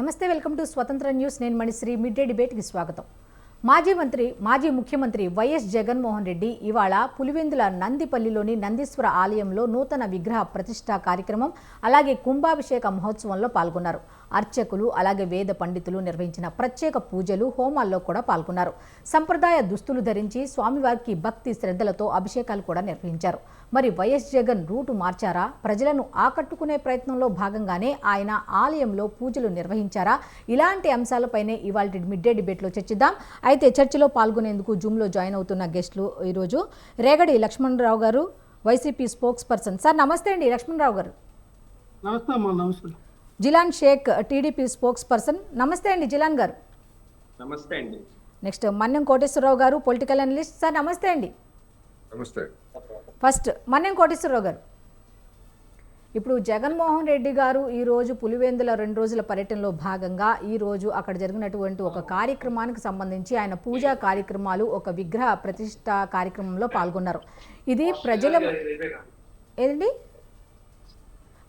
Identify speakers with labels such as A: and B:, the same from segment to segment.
A: నమస్తే, welcome to స్వతంత్ర news. నేను మణిశ్రీ. మిడ్ డే డిబేట్కి స్వాగతం. మాజీ ముఖ్యమంత్రి వైఎస్ జగన్మోహన్ రెడ్డి ఇవాళ పులివెందుల నందిపల్లిలోని నందీశ్వర ఆలయంలో నూతన విగ్రహ ప్రతిష్ఠా కార్యక్రమం అలాగే కుంభాభిషేక మహోత్సవంలో పాల్గొన్నారు. అర్చకులు అలాగే వేద పండితులు నిర్వహించిన ప్రత్యేక పూజలు, హోమాల్లో కూడా పాల్గొన్నారు. సంప్రదాయ దుస్తులు ధరించి స్వామివారికి భక్తి శ్రద్ధలతో అభిషేకాలు కూడా నిర్వహించారు. మరి వైఎస్ జగన్ రూటు మార్చారా? ప్రజలను ఆకట్టుకునే ప్రయత్నంలో భాగంగానే ఆయన ఆలయంలో పూజలు నిర్వహించారా? ఇలాంటి అంశాలపైనే ఇవాళ మిడ్ డే డిబేట్లో చర్చిద్దాం. అయితే చర్చలో పాల్గొనేందుకు జూమ్లో జాయిన్ అవుతున్న గెస్టులు ఈరోజు రేగడి లక్ష్మణరావు గారు, వైసీపీ స్పోక్స్ పర్సన్. సార్ నమస్తే అండి లక్ష్మణరావు గారు.
B: నమస్తే అమ్మా. నమస్తే.
A: Jilan Shaik, TDP spokesperson. నమస్తే అండి జిలాన్ గారు.
C: నమస్తే అండి.
A: నెక్స్ట్ మన్యం కోటేశ్వరరావు గారు, పొలిటికల్ అనలిస్ట్. సార్ నమస్తే అండి.
D: నమస్తే.
A: ఫస్ట్ మన్యం కోటేశ్వరరావు గారు, ఇప్పుడు జగన్మోహన్ రెడ్డి గారు ఈరోజు పులివెందుల 2 రోజుల పర్యటనలో భాగంగా ఈరోజు అక్కడ జరిగినటువంటి ఒక కార్యక్రమానికి సంబంధించి ఆయన పూజా కార్యక్రమాలు, ఒక విగ్రహ ప్రతిష్ట కార్యక్రమంలో పాల్గొన్నారు. ఇది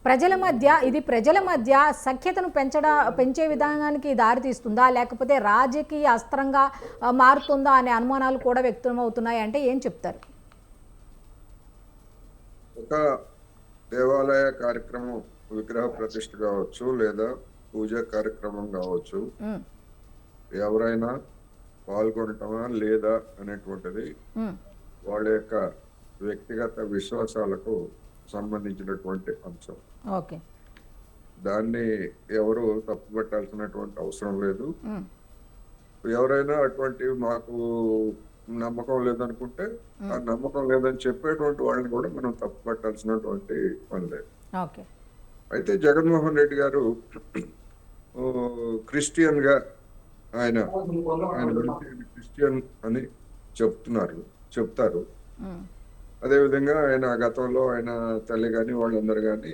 A: ప్రజల మధ్య సఖ్యతను పెంచే విధానానికి దారితీస్తుందా, లేకపోతే రాజకీయ అస్త్రంగా మారుతుందా అనే అనుమానాలు కూడా వ్యక్తమవుతున్నాయి. అంటే ఏం చెప్తారు?
D: ఒక దేవాలయ కార్యక్రమం, విగ్రహ ప్రతిష్ఠ కావచ్చు లేదా పూజా కార్యక్రమం కావచ్చు, ఎవరైనా పాల్గొనటమా లేదా అనేటువంటిది వాళ్ళ యొక్క వ్యక్తిగత విశ్వాసాలకు సంబంధించినటువంటి అంశం.
A: ఓకే,
D: దాన్ని ఎవరు తప్పుపట్టాల్సినటువంటి అవసరం లేదు. ఎవరైనా అటువంటివి మాకు నమ్మకం లేదనుకుంటే ఆ నమ్మకం లేదని చెప్పేటువంటి వాళ్ళని కూడా మనం తప్పు పట్టాల్సినటువంటి పని లేదు. అయితే జగన్మోహన్ రెడ్డి గారు క్రిస్టియన్ గా ఆయన క్రిస్టియన్ అని చెప్తారు. అదేవిధంగా ఆయన గతంలో ఆయన తల్లి కానీ వాళ్ళందరూ కానీ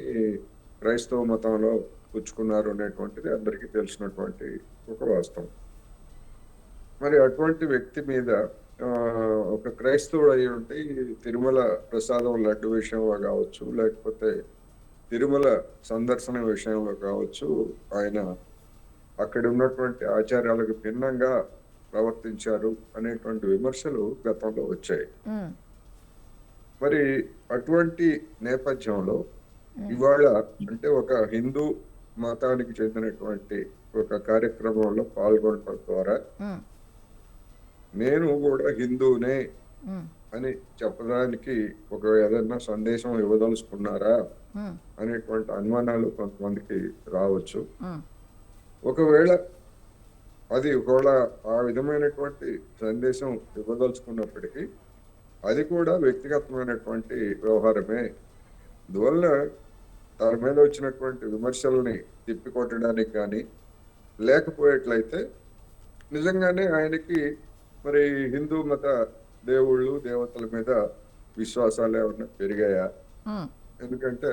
D: క్రైస్తవ మతంలో పుచ్చుకున్నారు అనేటువంటిది అందరికీ తెలిసినటువంటి ఒక వాస్తవం. మరి అటువంటి వ్యక్తి మీద ఒక క్రైస్తవుడు అయి ఉంటే తిరుమల ప్రసాదం లడ్డు విషయంలో కావచ్చు, లేకపోతే తిరుమల సందర్శన విషయంలో కావచ్చు, ఆయన అక్కడ ఉన్నటువంటి ఆచారాలకు భిన్నంగా ప్రవర్తించారు అనేటువంటి విమర్శలు గతంలో వచ్చాయి. మరి అటువంటి నేపథ్యంలో ఇవాళ అంటే ఒక హిందూ మతానికి చెందినటువంటి ఒక కార్యక్రమంలో పాల్గొనడం ద్వారా నేను కూడా హిందూనే అని చెప్పడానికి ఒక ఏదైనా సందేశం ఇవ్వదలుచుకున్నారా అనేటువంటి అనుమానాలు కొంతమందికి రావచ్చు. ఒకవేళ ఆ విధమైనటువంటి సందేశం ఇవ్వదలుచుకున్నప్పటికీ అది కూడా వ్యక్తిగతమైనటువంటి వ్యవహారమే. అందువల్ల తన మీద వచ్చినటువంటి విమర్శల్ని తిప్పికొట్టడానికి కానీ లేకపోయేట్లయితే నిజంగానే ఆయనకి మరి హిందూ మత దేవుళ్ళు దేవతల మీద విశ్వాసాలు ఏమన్నా పెరిగాయా? ఎందుకంటే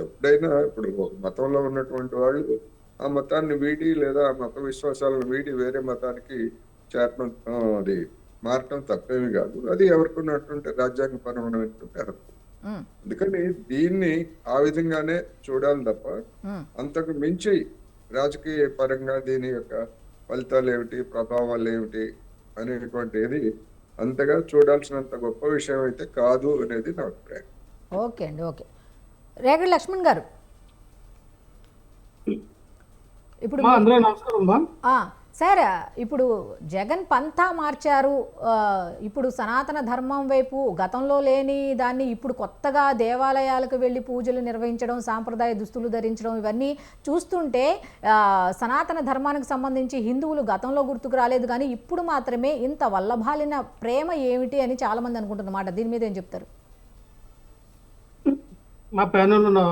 D: ఎప్పుడైనా ఇప్పుడు మతంలో ఉన్నటువంటి వాళ్ళు ఆ మతాన్ని వీడి లేదా ఆ మత విశ్వాసాలను వీడి వేరే మతానికి చేరడం అది మారటం తప్పేమీ కాదు. అది ఎవరికి ఉన్నటువంటి రాజ్యాంగపరమైనటువంటి హక్కు. అందుకని దీన్ని ఆ విధంగానే చూడాలి తప్ప అంతకు మించి రాజకీయ పరంగా దీని యొక్క ఫలితాలు ఏమిటి, ప్రభావాలు ఏమిటి అనేటువంటిది అంతగా చూడాల్సినంత గొప్ప విషయం అయితే కాదు అనేది నా అభిప్రాయం.
A: ఓకే అండి. ఓకే, రేగడి లక్ష్మణ్ గారు, ఇప్పుడు సార్ ఇప్పుడు జగన్ పంతా మార్చారు. ఇప్పుడు సనాతన ధర్మం వైపు గతంలో లేని దాన్ని ఇప్పుడు కొత్తగా దేవాలయాలకు వెళ్ళి పూజలు నిర్వహించడం, సాంప్రదాయ దుస్తులు ధరించడం, ఇవన్నీ చూస్తుంటే సనాతన ధర్మానికి సంబంధించి హిందువులు గతంలో గుర్తుకు రాలేదు, కానీ ఇప్పుడు మాత్రమే ఇంత వల్లభాలిన ప్రేమ ఏమిటి అని చాలా మంది అనుకుంటున్నమాట. దీని మీద ఏం చెప్తారు?
B: మా ప్యానెల్ ఉన్న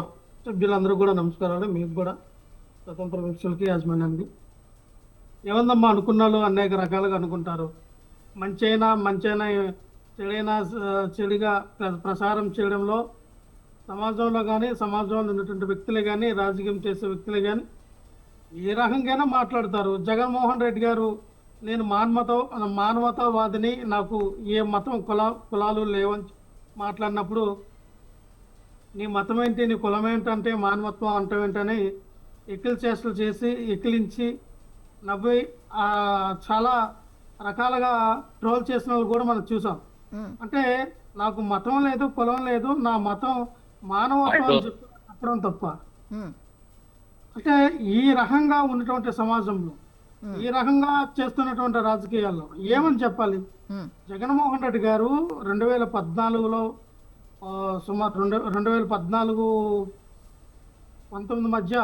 B: సభ్యులందరూ కూడా నమస్కారాలు. మీకు కూడా స్వతంత్ర వ్యక్తులకి యాజమాన్యానికి. ఏమందమ్మా, అనుకున్నాళ్ళు అనేక రకాలుగా అనుకుంటారు. మంచైనా చెడైనా చెడుగా ప్రసారం చేయడంలో సమాజంలో కానీ సమాజంలో ఉన్నటువంటి వ్యక్తులే కానీ రాజకీయం చేసే వ్యక్తులే కానీ ఏ రకంగా మాట్లాడతారు. జగన్మోహన్ రెడ్డి గారు నేను మానవతావాదిని, నాకు ఏ మతం కులాలు లేవని మాట్లాడినప్పుడు నీ మతం ఏంటి, నీ కులం ఏంటంటే మానవత్వం అంటావేంటని ఎక్కిలి చేష్టలు చేసి ఎక్కిలించి నవ్వి చాలా రకాలుగా ట్రోల్ చేసిన వాళ్ళు కూడా మనం చూసాం. అంటే నాకు మతం లేదు, కులం లేదు, నా మతం మానవత్వం అని చెప్పడం తప్ప. అంటే ఈ రకంగా ఉన్నటువంటి సమాజంలో, ఈ రకంగా చేస్తున్నటువంటి రాజకీయాల్లో ఏమని చెప్పాలి? జగన్మోహన్ రెడ్డి గారు 2014లో సుమారు 2014-19 మధ్య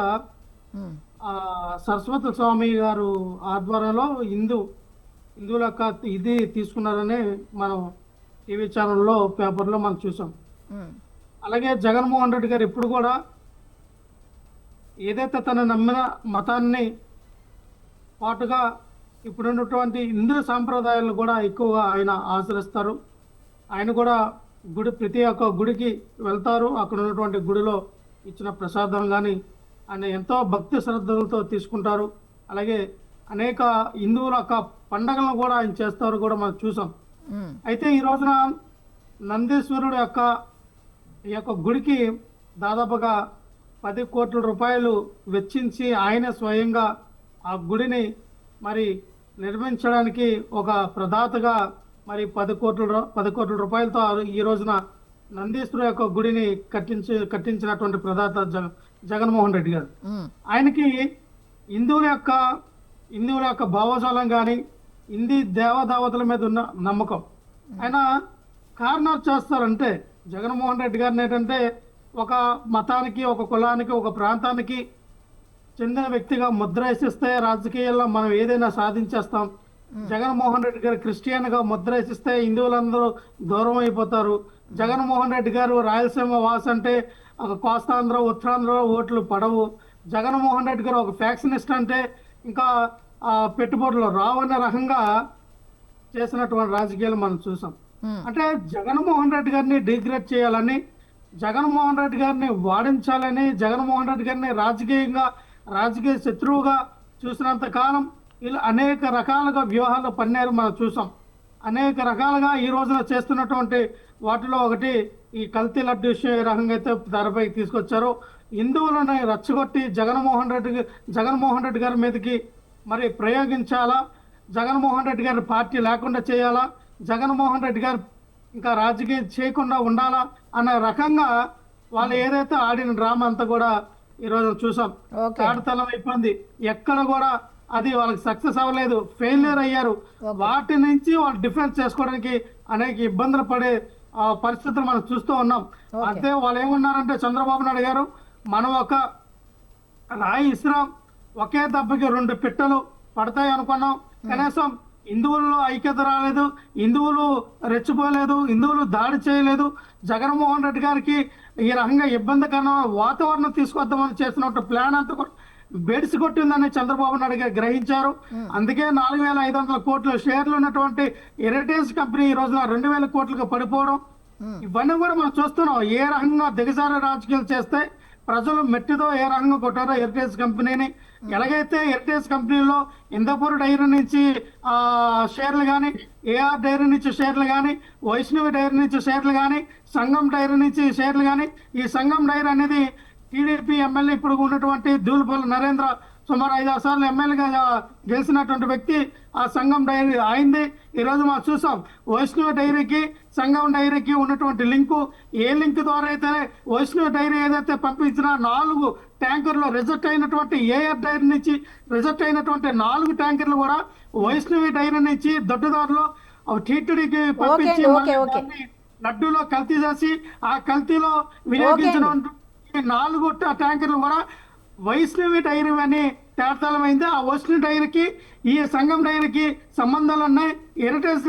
B: సరస్వతి స్వామి గారు ఆధ్వర్యంలో హిందువుల యొక్క ఇది తీసుకున్నారని మనం టీవీ ఛానల్లో, పేపర్లో మనం చూసాం. అలాగే జగన్మోహన్ రెడ్డి గారు ఎప్పుడు కూడా ఏదైతే తన నమ్మిన మతాన్ని పాటుగా ఇప్పుడున్నటువంటి హిందూ సాంప్రదాయాలను కూడా ఎక్కువగా ఆయన ఆచరిస్తారు. ఆయన కూడా ప్రతి ఒక్క గుడికి వెళ్తారు. అక్కడ ఉన్నటువంటి గుడిలో ఇచ్చిన ప్రసాదం కానీ ఆయన ఎంతో భక్తి శ్రద్ధలతో తీసుకుంటారు. అలాగే అనేక హిందువుల యొక్క పండగలను కూడా ఆయన చేస్తారు కూడా మనం చూసాం. అయితే ఈ రోజున నందీశ్వరుడు ఈ యొక్క గుడికి దాదాపుగా 10 కోట్ల రూపాయలు వెచ్చించి ఆయన స్వయంగా ఆ గుడిని మరి నిర్మించడానికి ఒక ప్రదాతగా మరి 10 కోట్ల రూపాయలతో ఈ రోజున నందీశ్వరుడు యొక్క గుడిని కట్టించినటువంటి ప్రదాత జగన్మోహన్ రెడ్డి గారు. ఆయనకి హిందువుల యొక్క భావజాలం కానీ హిందీ దేవదావతల మీద ఉన్న నమ్మకం. ఆయన కారణాలు చేస్తారంటే జగన్మోహన్ రెడ్డి గారిని ఏంటంటే ఒక మతానికి, ఒక కులానికి, ఒక ప్రాంతానికి చెందిన వ్యక్తిగా ముద్ర వేసిస్తే రాజకీయాల్లో మనం ఏదైనా సాధించేస్తాం. జగన్మోహన్ రెడ్డి గారు క్రిస్టియన్ గా ముద్ర వేసిస్తే హిందువులందరూ దూరం అయిపోతారు. జగన్మోహన్ రెడ్డి గారు రాయలసీమ వాస్ అంటే ఒక కోస్తాంధ్ర, ఉత్తరాంధ్ర ఓట్లు పడవు. జగన్మోహన్ రెడ్డి గారు ఒక ఫ్యాక్షనిస్ట్ అంటే ఇంకా పెట్టుబడులు రావన్న రకంగా చేసినటువంటి రాజకీయాలు మనం చూసాం. అంటే జగన్మోహన్ రెడ్డి గారిని డిగ్రేడ్ చేయాలని, జగన్మోహన్ రెడ్డి గారిని వాడించాలని, జగన్మోహన్ రెడ్డి గారిని రాజకీయ శత్రువుగా చూసినంత కాలం ఇలా అనేక రకాలుగా వ్యూహాలు పన్నారు మనం చూసాం. అనేక రకాలుగా ఈ రోజున చేస్తున్నటువంటి వాటిలో ఒకటి ఈ కల్తీ లడ్డు విషయం ఏ రకంగా అయితే తెరపైకి తీసుకొచ్చారో, హిందువులను రచ్చగొట్టి జగన్మోహన్ రెడ్డి గారి మీదకి మరి ప్రయోగించాలా, జగన్మోహన్ రెడ్డి గారి పార్టీ లేకుండా చేయాలా, జగన్మోహన్ రెడ్డి గారు ఇంకా రాజకీయం చేయకుండా ఉండాలా అన్న రకంగా వాళ్ళు ఏదైతే ఆడిన డ్రామా అంతా కూడా ఈ రోజు చూసాం. కాడతలం అయిపోయింది. ఎక్కడ కూడా అది వాళ్ళకి సక్సెస్ అవ్వలేదు, ఫెయిల్యూర్ అయ్యారు. వాటి నుంచి వాళ్ళు డిఫెన్స్ చేసుకోవడానికి అనేక ఇబ్బందులు పడే పరిస్థితులు మనం చూస్తూ ఉన్నాం. అంతే వాళ్ళు ఏమన్నారంటే చంద్రబాబు నాయుడు గారు, మనం ఒక రాయి ఇస్రాం, ఒకే దెబ్బకి 2 పిట్టలు పడతాయి అనుకున్నాం. కనీసం హిందువుల్లో ఐక్యత రాలేదు, హిందువులు రెచ్చిపోలేదు, హిందువులు దాడి చేయలేదు. జగన్మోహన్ రెడ్డి గారికి ఈ రకంగా ఇబ్బందికరమైన వాతావరణం తీసుకొద్దామని చేసినట్టు ప్లాన్ అంతా కూడా బెడిసి కొట్టిందని చంద్రబాబు నాయుడు గారు గ్రహించారు. అందుకే 4,500 కోట్ల షేర్లు ఉన్నటువంటి హెరిటేజ్ కంపెనీ ఈ రోజున 2,000 కోట్లకు పడిపోవడం, ఇవన్నీ కూడా మనం చూస్తున్నాం. ఏ రకంగా దిగజారే రాజకీయాలు చేస్తే ప్రజలు మెట్టితో ఏ రకంగా కొట్టారో హెరిటేజ్ కంపెనీని. ఎలాగైతే హెరిటేజ్ కంపెనీలో ఇందపూర్ డైరీ నుంచి షేర్లు కానీ, ఏఆర్ డైరీ నుంచి షేర్లు కానీ, వైష్ణవి డైరీ నుంచి షేర్లు కానీ, సంగం డైరీ నుంచి షేర్లు కానీ, ఈ సంగం డైరీ అనేది టీడీపీ ఎమ్మెల్యే ఇప్పుడు ఉన్నటువంటి దూలుపల్లి నరేంద్ర సుమారు 5-6 సార్లు ఎమ్మెల్యేగా గెలిచినటువంటి వ్యక్తి ఆ సంఘం డైరీ అయింది. ఈరోజు మనం చూసాం వైష్ణవ డైరీకి సంఘం డైరీకి ఉన్నటువంటి లింకు. ఏ లింక్ ద్వారా అయితే వైష్ణవ డైరీ ఏదైతే పంపించిన 4 ట్యాంకర్లు రిజెక్ట్ అయినటువంటి ఏఆర్ డైరీ నుంచి రిజెక్ట్ అయినటువంటి 4 ట్యాంకర్లు కూడా వైష్ణవి డైరీ నుంచి దొడ్డుదారులో టీటీడీకి పంపించి లడ్డూలో కల్తీ చేసి ఆ కల్తీలో వినియోగించిన 4 ట్యాంకర్లు కూడా వైష్ణవి డైరీ అని తేటతలమైంది. ఆ వైష్ణవి డైరీకి ఈ సంఘం డైరీకి సంబంధాలు ఉన్నాయి, హెరిటేజ్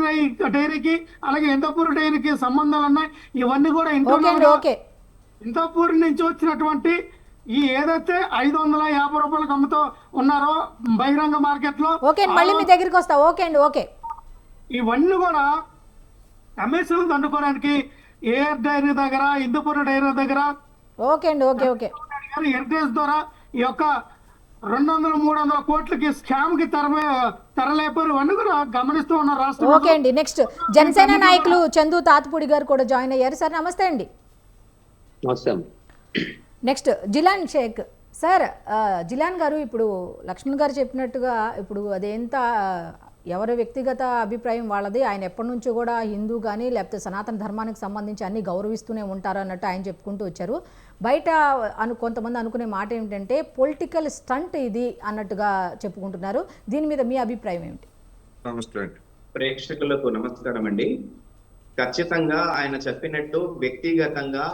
B: డైరీకి అలాగే ఇందపూర్ డైరీకి సంబంధాలు ఉన్నాయి. ఇవన్నీ కూడా ఇందపూర్ నుంచి వచ్చినటువంటి ఈ ఏదైతే 550 రూపాయలకు అమ్ముతూ ఉన్నారో బహిరంగ మార్కెట్ లో, ఇవన్నీ కూడా కమిషన్లు దండుకోవడానికి ఏఆర్ డైరీ దగ్గర, ఇందపూర్ డైరీ దగ్గర హెరిటేజ్ ద్వారా ఈ యొక్క 200-300 కోట్లకి స్కామ్ కి తెరలేపారు. ఇవన్నీ కూడా గమనిస్తూ ఉన్నారు రాష్ట్రం.
A: ఓకే అండి. నెక్స్ట్ జనసేన నాయకులు చందు తాతిపూడి గారు కూడా జాయిన్ అయ్యారు. సార్ నమస్తే అండి.
C: నమస్తే.
A: నెక్స్ట్ జిలాన్ షేక్ సార్ జిలాన్ గారు, ఇప్పుడు లక్ష్మణ్ గారు చెప్పినట్టుగా ఇప్పుడు అదేంత ఎవరి వ్యక్తిగత అభిప్రాయం వాళ్ళది. ఆయన ఎప్పటి నుంచో కూడా హిందూ కానీ లేకపోతే సనాతన ధర్మానికి సంబంధించి అన్ని గౌరవిస్తూనే ఉంటారు అన్నట్టు ఆయన చెప్పుకుంటూ వచ్చారు. బయట కొంతమంది అనుకునే మాట ఏమిటంటే పొలిటికల్ స్టంట్ ఇది అన్నట్టుగా చెప్పుకుంటున్నారు. దీని మీద మీ అభిప్రాయం ఏమిటి?
D: నమస్తే అండి.
C: ప్రేక్షకులకు నమస్కారం అండి. ఖచ్చితంగా ఆయన చెప్పినట్టు వ్యక్తిగతంగా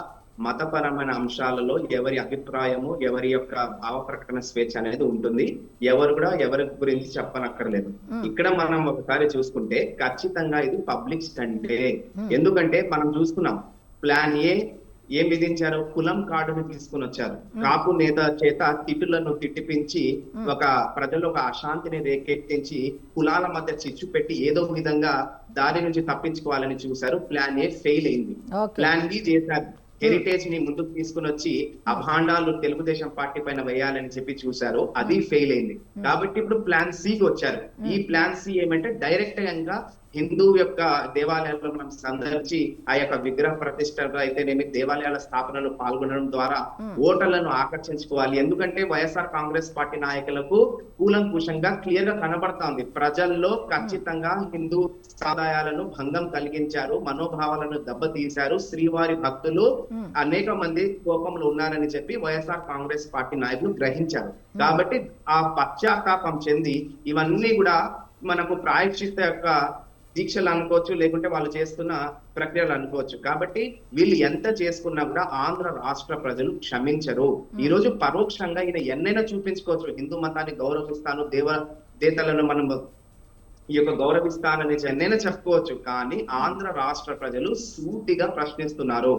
C: మతపరమైన అంశాలలో ఎవరి అభిప్రాయము, ఎవరి యొక్క భావ ప్రకటన స్వేచ్ఛ అనేది ఉంటుంది. ఎవరు కూడా ఎవరి గురించి చెప్పనక్కర్లేదు. ఇక్కడ మనం ఒకసారి చూసుకుంటే ఖచ్చితంగా ఇది పబ్లిక్ స్టంటే. ఎందుకంటే మనం చూసుకున్నాం, ప్లాన్ ఏ ఏం విధించారు? కులం కార్డును తీసుకుని వచ్చారు. కాపు నేత చేత తిట్టులను తిట్టిపించి ఒక ప్రజలు ఒక అశాంతిని రేకెత్తించి కులాల మధ్య చిచ్చు పెట్టి ఏదో విధంగా దారి నుంచి తప్పించుకోవాలని చూశారు. ప్లాన్ ఏ ఫెయిల్ అయింది. ప్లాన్ బి చేశారు. హెరిటేజ్ ని ముందుకు తీసుకుని వచ్చి అభాండాలు తెలుగుదేశం పార్టీ పైన వేయాలని చెప్పి చూశారు. అది ఫెయిల్ అయింది. కాబట్టి ఇప్పుడు ప్లాన్ సికి వచ్చారు. ఈ ప్లాన్ సి ఏమంటే డైరెక్ట్ గా హిందూ యొక్క దేవాలయాల్లో మనం సందర్శించి ఆ యొక్క విగ్రహ ప్రతిష్టలు అయితేనేమి దేవాలయాల స్థాపనలో పాల్గొనడం ద్వారా ఓటర్లను ఆకర్షించుకోవాలి. ఎందుకంటే వైఎస్ఆర్ కాంగ్రెస్ పార్టీ నాయకులకు కూలంకుషంగా క్లియర్ గా కనబడతా ప్రజల్లో ఖచ్చితంగా హిందూ సాంప్రదాయాలను భంగం కలిగించారు, మనోభావాలను దెబ్బతీశారు, శ్రీవారి భక్తులు అనేక మంది కోపంలో ఉన్నారని చెప్పి వైఎస్ఆర్ కాంగ్రెస్ పార్టీ నాయకులు గ్రహించారు. కాబట్టి ఆ పశ్చాత్తాపం చెంది ఇవన్నీ కూడా మనకు ప్రాయశ్చిత్త యొక్క దీక్షలు అనుకోవచ్చు, లేకుంటే వాళ్ళు చేస్తున్న ప్రక్రియలు అనుకోవచ్చు. కాబట్టి వీళ్ళు ఎంత చేసుకున్నా కూడా ఆంధ్ర రాష్ట్ర ప్రజలు క్షమించరు. ఈ రోజు పరోక్షంగా ఈయన ఎన్నైనా చూపించుకోవచ్చు, హిందూ మతాన్ని గౌరవిస్తాను, దేవతలను మనం ఈ యొక్క గౌరవిస్తానని ఎన్నైనా చెప్పుకోవచ్చు. కానీ ఆంధ్ర రాష్ట్ర ప్రజలు సూటిగా ప్రశ్నిస్తున్నారు.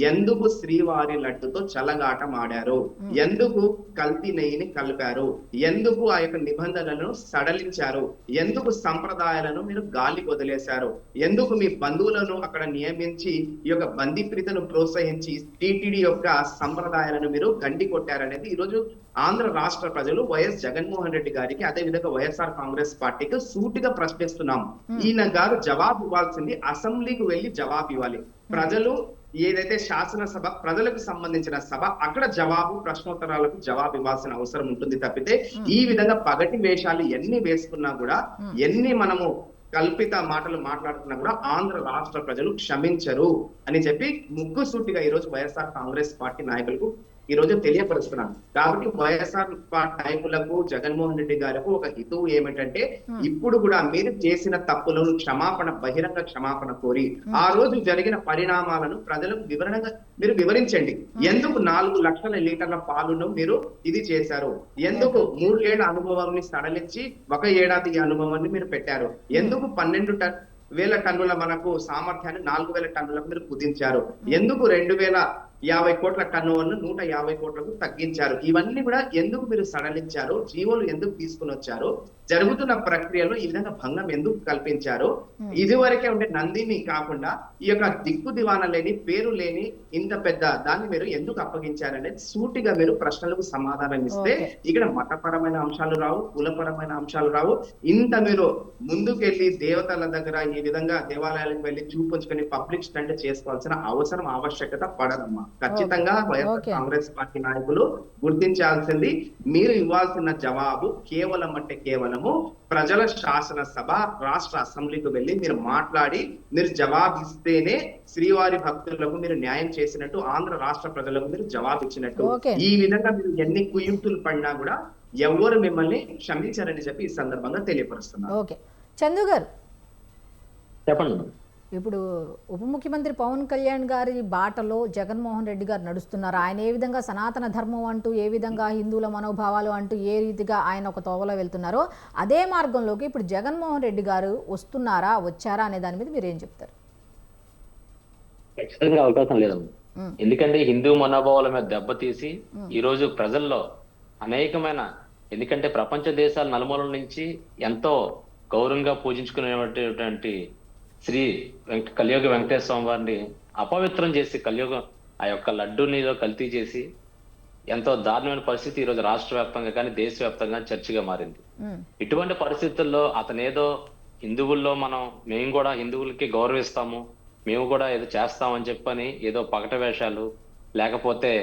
C: ఎందుకు శ్రీవారి లడ్డుతో చల్లగాటం ఆడారు? ఎందుకు కల్తీ నెయ్యిని కలిపారు? ఎందుకు ఆ యొక్క నిబంధనలను సడలించారు? ఎందుకు సంప్రదాయాలను మీరు గాలి వదిలేశారు? ఎందుకు మీ బంధువులను అక్కడ నియమించి ఈ యొక్క బందీప్రీతను ప్రోత్సహించి టిటిడి యొక్క సంప్రదాయాలను మీరు గండి కొట్టారనేది ఈరోజు ఆంధ్ర రాష్ట్ర ప్రజలు వైఎస్ జగన్మోహన్ రెడ్డి గారికి, అదే విధంగా వైఎస్ఆర్ కాంగ్రెస్ పార్టీకి సూటిగా ప్రశ్నిస్తున్నాం. ఈయన గారు జవాబు ఇవ్వాల్సింది అసెంబ్లీకి వెళ్లి జవాబు ఇవ్వాలి. ప్రజలు ఏదైతే శాసనసభ ప్రజలకు సంబంధించిన సభ, అక్కడ ప్రశ్నోత్తరాలకు జవాబు ఇవ్వాల్సిన అవసరం ఉంటుంది తప్పితే ఈ విధంగా పగటి వేషాలు ఎన్ని వేసుకున్నా కూడా, ఎన్ని మనము కల్పిత మాటలు మాట్లాడుతున్నా కూడా ఆంధ్ర రాష్ట్ర ప్రజలు క్షమించరు అని చెప్పి ముక్కుసూటిగా ఈ రోజు వైఎస్ఆర్ కాంగ్రెస్ పార్టీ నాయకులకు ఈ రోజు తెలియపరుస్తున్నాను. కాబట్టి వైఎస్ఆర్ నాయకులకు, జగన్మోహన్ రెడ్డి గారికి ఒక హితువు ఏమిటంటే, ఇప్పుడు కూడా మీరు చేసిన తప్పులను బహిరంగ క్షమాపణ కోరి ఆ రోజు జరిగిన పరిణామాలను ప్రజలకు వివరణగా మీరు వివరించండి. ఎందుకు 4 లక్షల లీటర్ల పాలును మీరు ఇది చేశారు? ఎందుకు 3 ఏళ్ల అనుభవాన్ని సడలించి 1 ఏడాది అనుభవాన్ని మీరు పెట్టారు? ఎందుకు 12,000 టన్నుల మనకు సామర్థ్యాన్ని 4,000 టన్నులకు మీరు కుదించారు? ఎందుకు 2,050 కోట్ల టన్నులను 150 కోట్లకు తగ్గించారు? ఇవన్నీ కూడా ఎందుకు మీరు సడలించారు? జీవోలు ఎందుకు తీసుకుని వచ్చారు? జరుగుతున్న ప్రక్రియలో ఈ విధంగా భంగం ఎందుకు కల్పించారు? ఇదివరకే ఉండే నందిని కాకుండా ఈ యొక్క దిక్కు దివాన లేని, పేరు లేని ఇంత పెద్ద దాన్ని మీరు ఎందుకు అప్పగించారనేది సూటిగా మీరు ప్రశ్నలకు సమాధానం ఇస్తే ఇక్కడ మతపరమైన అంశాలు రావు, కులపరమైన అంశాలు రావు. ఇంత మీరు ముందుకెళ్లి దేవతల దగ్గర ఈ విధంగా దేవాలయాలకు వెళ్లి చూపించుకొని పబ్లిక్ స్టంట్ చేసుకోవాల్సిన అవసరం, ఆవశ్యకత పడదమ్మా. ఖచ్చితంగా వైఎస్ఆర్ కాంగ్రెస్ పార్టీ నాయకులు గుర్తించాల్సింది, మీరు ఇవ్వాల్సిన జవాబు కేవలం అంటే కేవలము ప్రజల శాసనసభ, రాష్ట్ర అసెంబ్లీకి వెళ్ళి మీరు మాట్లాడి మీరు జవాబు ఇస్తేనే శ్రీవారి భక్తులకు మీరు న్యాయం చేసినట్టు, ఆంధ్ర రాష్ట్ర ప్రజలకు మీరు జవాబు ఇచ్చినట్టు. ఈ విధంగా మీరు ఎన్ని కుయుక్తులు పడినా కూడా ఎవరు మిమ్మల్ని క్షమించారని చెప్పి ఈ సందర్భంగా తెలియపరుస్తున్నారు.
A: ఓకే, చందు గారు
E: చెప్పండి.
A: ఇప్పుడు ఉప ముఖ్యమంత్రి పవన్ కళ్యాణ్ గారి బాటలో జగన్మోహన్ రెడ్డి గారు నడుస్తున్నారు. ఆయన ఏ విధంగా సనాతన ధర్మం అంటూ, ఏ విధంగా హిందువుల మనోభావాలు అంటూ ఏ రీతిగా ఆయన ఒక తోవలో వెళ్తున్నారో అదే మార్గంలోకి ఇప్పుడు జగన్మోహన్ రెడ్డి గారు వస్తున్నారా, వచ్చారా అనే దాని మీద మీరు ఏం చెప్తారు?
E: ఖచ్చితంగా అవకాశం లేదమ్మా. ఎందుకంటే హిందూ మనోభావాల మీద దెబ్బతీసి ఈ రోజు ప్రజల్లో అనేకమైన, ఎందుకంటే ప్రపంచ దేశాల నలుమూలల నుంచి ఎంతో గౌరవంగా పూజించుకునేటువంటి శ్రీ కలియుగ వెంకటేశ్వర స్వామి వారిని అపవిత్రం చేసి, కలియుగం ఆ యొక్క లడ్డూనిలో కల్తీ చేసి ఎంతో దారుణమైన పరిస్థితి ఈ రోజు రాష్ట్ర వ్యాప్తంగా కానీ దేశవ్యాప్తంగా చర్చగా మారింది. ఇటువంటి పరిస్థితుల్లో అతనేదో హిందువుల్లో మేము కూడా హిందువులకి గౌరవిస్తాము, మేము కూడా ఏదో చేస్తామని చెప్పని ఏదో పగట వేషాలు, లేకపోతే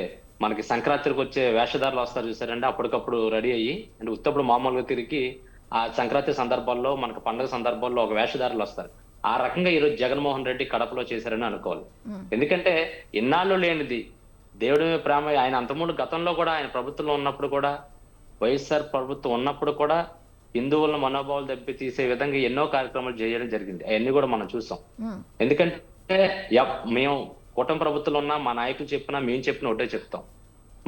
E: మనకి సంక్రాంతికి వచ్చే వేషధారులు వస్తారు చూసారండి, అప్పటికప్పుడు రెడీ అయ్యి, అంటే ఉత్తప్పుడు మామూలుగా తిరిగి ఆ సంక్రాంతి సందర్భాల్లో మనకు పండుగ సందర్భాల్లో ఒక వేషధారులు వస్తారు. ఆ రకంగా ఈరోజు జగన్మోహన్ రెడ్డి కడపలో చేశారని అనుకోవాలి. ఎందుకంటే ఇన్నాళ్ళు లేనిది దేవుడి మీద ప్రేమ. ఆయన అంతకుముందు గతంలో కూడా ఆయన ప్రభుత్వంలో ఉన్నప్పుడు కూడా, వైఎస్ఆర్ ప్రభుత్వం ఉన్నప్పుడు కూడా హిందువుల మనోభావాలు దెబ్బతీసే విధంగా ఎన్నో కార్యక్రమాలు చేయడం జరిగింది. అవన్నీ కూడా మనం చూసాం. ఎందుకంటే మేము కూటమి ప్రభుత్వంలో ఉన్నా మా నాయకులు చెప్పినా మేము చెప్పినా ఒకటే చెప్తాం,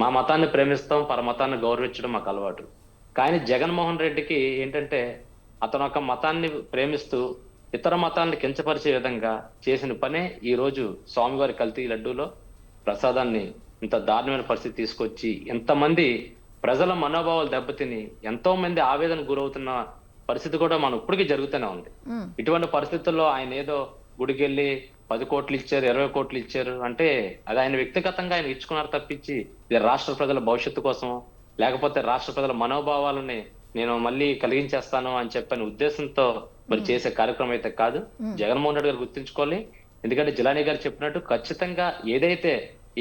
E: మా మతాన్ని ప్రేమిస్తాం, పరమతాన్ని గౌరవించడం మాకు అలవాటు. కానీ జగన్మోహన్ రెడ్డికి ఏంటంటే అతను ఒక మతాన్ని ప్రేమిస్తూ ఇతర మతాన్ని కించపరిచే విధంగా చేసిన పనే ఈ రోజు స్వామివారి కల్తీ లడ్డూలో ప్రసాదాన్ని ఇంత దారుణమైన పరిస్థితి తీసుకొచ్చి ఎంతమంది ప్రజల మనోభావాలు దెబ్బతిని ఎంతో మంది ఆవేదన గురవుతున్న పరిస్థితి కూడా మనం ఇప్పటికీ జరుగుతూనే ఉంది. ఇటువంటి పరిస్థితుల్లో ఆయన ఏదో గుడికి వెళ్ళి 10 కోట్లు ఇచ్చారు, 20 కోట్లు ఇచ్చారు అంటే అది ఆయన వ్యక్తిగతంగా ఆయన ఇచ్చుకున్నారు తప్పించి ఇది రాష్ట్ర ప్రజల భవిష్యత్తు కోసం, లేకపోతే రాష్ట్ర ప్రజల మనోభావాలని నేను మళ్ళీ కలిగించేస్తాను అని చెప్పని ఉద్దేశంతో మరి చేసే కార్యక్రమం అయితే కాదు. జగన్మోహన్ రెడ్డి గారు గుర్తుంచుకోవాలి. ఎందుకంటే జిలానీ గారు చెప్పినట్టు ఖచ్చితంగా ఏదైతే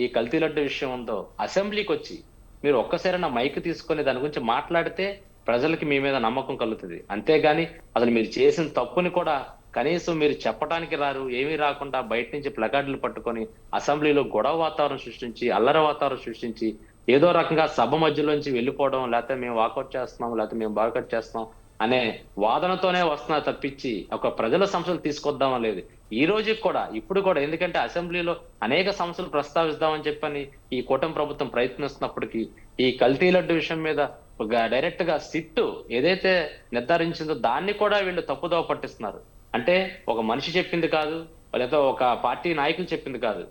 E: ఈ కల్తీ లడ్డు విషయం ఉందో అసెంబ్లీకి వచ్చి మీరు ఒక్కసారైనా మైక్ తీసుకొని దాని గురించి మాట్లాడితే ప్రజలకి మీ మీద నమ్మకం కలుగుతుంది. అంతేగాని అసలు మీరు చేసిన తప్పుని కూడా కనీసం మీరు చెప్పడానికి రారు, ఏమీ రాకుండా బయట నుంచి ప్లకార్డులు పట్టుకొని అసెంబ్లీలో గొడవ వాతావరణం సృష్టించి, అల్లరి వాతావరణం సృష్టించి, ఏదో రకంగా సభ మధ్యలోంచి వెళ్ళిపోవడం, లేకపోతే మేము వాకౌట్ చేస్తున్నాం, లేకపోతే మేము బాయ్కౌట్ చేస్తున్నాం అనే వాదనతోనే వస్తున్నా తప్పించి ఒక ప్రజల సమస్యలు తీసుకొద్దామా లేదు. ఈ రోజుకి కూడా ఇప్పుడు కూడా, ఎందుకంటే అసెంబ్లీలో అనేక సమస్యలు ప్రస్తావిస్తామని చెప్పని ఈ కూటమి ప్రభుత్వం ప్రయత్నిస్తున్నప్పటికీ ఈ కల్తీ లడ్డు విషయం మీద డైరెక్ట్ గా సిట్టు ఏదైతే నిర్ధారించిందో దాన్ని కూడా వీళ్ళు తప్పుదోవ పట్టిస్తున్నారు. అంటే ఒక మనిషి చెప్పింది కాదు, లేదా ఒక పార్టీ నాయకులు చెప్పింది కాదు,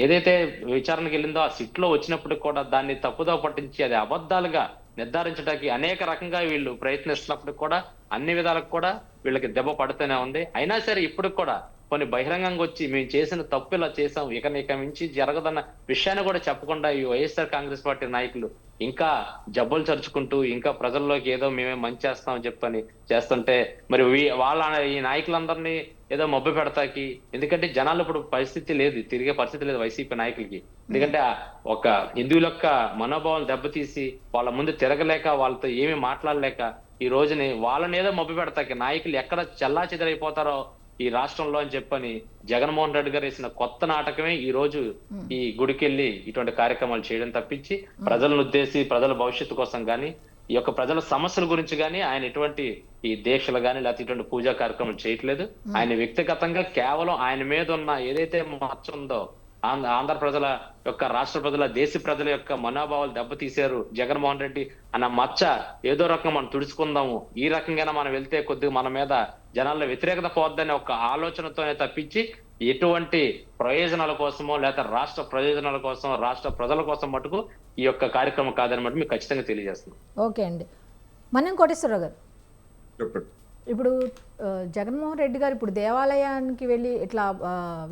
E: ఏదైతే విచారణకి వెళ్ళిందో ఆ సిట్ లో వచ్చినప్పటికి కూడా దాన్ని తప్పుదోవ పట్టించి అది అబద్ధాలుగా నిర్ధారించడానికి అనేక రకంగా వీళ్ళు ప్రయత్నిస్తున్నప్పటికి కూడా అన్ని విధాలకు కూడా వీళ్ళకి దెబ్బ పడుతూనే ఉంది. అయినా సరే ఇప్పుడు కూడా కొన్ని బహిరంగంగా వచ్చి మేము చేసిన తప్పు ఇలా చేసాం, ఇక మించి జరగదన్న విషయాన్ని కూడా చెప్పకుండా ఈ వైఎస్ఆర్ కాంగ్రెస్ పార్టీ నాయకులు ఇంకా జబ్బులు చరుచుకుంటూ ఇంకా ప్రజల్లోకి ఏదో మేమే మంచి చేస్తామని చెప్పని చేస్తుంటే మరి వాళ్ళ ఈ నాయకులందరినీ ఏదో మబ్బు పెడతాకి, ఎందుకంటే జనాలు ఇప్పుడు పరిస్థితి లేదు, తిరిగే పరిస్థితి లేదు వైసీపీ నాయకులకి. ఎందుకంటే ఒక హిందువుల యొక్క మనోభావం దెబ్బతీసి వాళ్ళ ముందు తిరగలేక, వాళ్ళతో ఏమి మాట్లాడలేక ఈ రోజుని వాళ్ళని ఏదో మబ్బు పెడతాకి నాయకులు ఎక్కడ చెల్లా చెదరైపోతారో ఈ రాష్ట్రంలో అని చెప్పని జగన్మోహన్ రెడ్డి గారు వేసిన కొత్త నాటకమే ఈ రోజు ఈ గుడికెళ్ళి ఇటువంటి కార్యక్రమాలు చేయడం తప్పించి ప్రజలను ఉద్దేశించి ప్రజల భవిష్యత్తు కోసం గాని, ఈ యొక్క ప్రజల సమస్యల గురించి గాని ఆయన ఎటువంటి ఈ దీక్షలు గాని లేకపోతే ఇటువంటి పూజా కార్యక్రమాలు చేయట్లేదు. ఆయన వ్యక్తిగతంగా కేవలం ఆయన మీద ఉన్న ఏదైతే మచ్చ ఉందో ఆంధ్ర ప్రజల యొక్క, రాష్ట్ర ప్రజల, దేశ ప్రజల యొక్క మనోభావాలు దెబ్బతీశారు జగన్మోహన్ రెడ్డి అన్న మచ్చ ఏదో రకంగా మనం తుడుచుకుందాము, ఈ రకంగా మనం వెళ్తే కొద్దిగా మన మీద జనాల్లో వ్యతిరేకత పోద్దనే ఒక ఆలోచనతోనే తప్పించి ఎటువంటి ప్రయోజనాల కోసమో లేకపోతే రాష్ట్ర ప్రయోజనాల కోసం, రాష్ట్ర ప్రజల కోసం మటుకు ఈ యొక్క కార్యక్రమం కాదని మటు మీకు ఖచ్చితంగా తెలియజేస్తున్నాం.
A: ఓకే అండి. మనం కోటేశ్వరరావు గారు,
D: చెప్పండి.
A: ఇప్పుడు జగన్మోహన్ రెడ్డి గారు ఇప్పుడు దేవాలయానికి వెళ్ళి ఇట్లా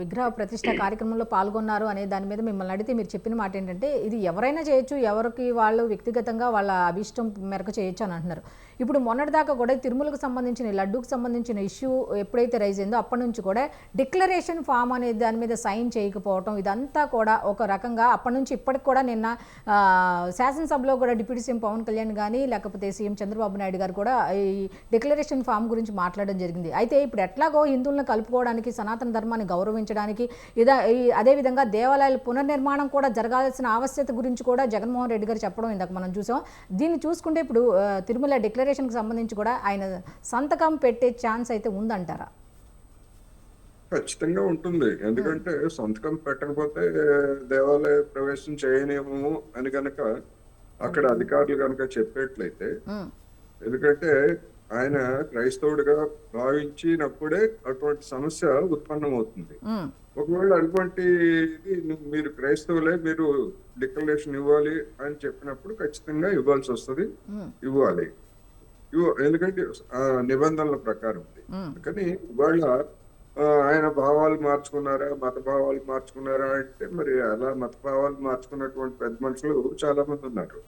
A: విగ్రహ ప్రతిష్ట కార్యక్రమంలో పాల్గొన్నారు అనే దాని మీద మిమ్మల్ని అడిగితే మీరు చెప్పిన మాట ఏంటంటే ఇది ఎవరైనా చేయొచ్చు, ఎవరికి వాళ్ళు వ్యక్తిగతంగా వాళ్ళ అభిష్టం మేరకు చేయొచ్చు అని అంటున్నారు. ఇప్పుడు మొన్నటిదాకా కూడా తిరుమలకు సంబంధించిన లడ్డూకి సంబంధించిన ఇష్యూ ఎప్పుడైతే రైజ్ అయిందో అప్పటి నుంచి కూడా డిక్లరేషన్ ఫామ్ అనే దాని మీద సైన్ చేయకపోవటం ఇదంతా కూడా ఒక రకంగా అప్పటి నుంచి ఇప్పటికి కూడా నిన్న శాసనసభలో కూడా డిప్యూటీ సీఎం పవన్ కళ్యాణ్ కానీ లేకపోతే సీఎం చంద్రబాబు నాయుడు గారు కూడా ఈ డిక్లరేషన్ ఫామ్ గురించి మాట్లాడడం జరిగింది. అయితే ఇప్పుడు ఎట్లాగో హిందువులను కలుపుకోవడానికి, సనాతన ధర్మాన్ని గౌరవించడానికి, అదేవిధంగా దేవాలయాల పునర్నిర్మాణం కూడా జరగాల్సిన ఆవశ్యకత గురించి కూడా జగన్మోహన్ రెడ్డి గారు చెప్పడం ఇందాక మనం చూసాం. దీన్ని చూసుకుంటే ఇప్పుడు తిరుమల డిక్లరేషన్కి సంబంధించి కూడా ఆయన సంతకం పెట్టే ఛాన్స్ అయితే ఉందంటారా?
D: ఖచ్చితంగా ఉంటుంది. ఎందుకంటే సంతకం పెట్టకపోతే దేవాలయ ప్రవేశం చేయనేమో అని కనుక అక్కడ అధికారులు కనుక చెప్పేట్లయితే, ఎందుకంటే ఆయన క్రైస్తవుడిగా భావించినప్పుడే అటువంటి సమస్య ఉత్పన్నమవుతుంది. ఒకవేళ అటువంటి మీరు క్రైస్తవులే, మీరు డిక్లరేషన్ ఇవ్వాలి అని చెప్పినప్పుడు ఖచ్చితంగా ఇవ్వాల్సి వస్తుంది, ఇవ్వాలి. ఎందుకంటే నిబంధనల ప్రకారం. కానీ వాళ్ళ ఆయన భావాలు మార్చుకున్నారా, మత భావాలు మార్చుకున్నారా అంటే మరి అలా మత భావాలు మార్చుకున్నటువంటి పెద్ద మనుషులు చాలా మంది ఉన్నారు.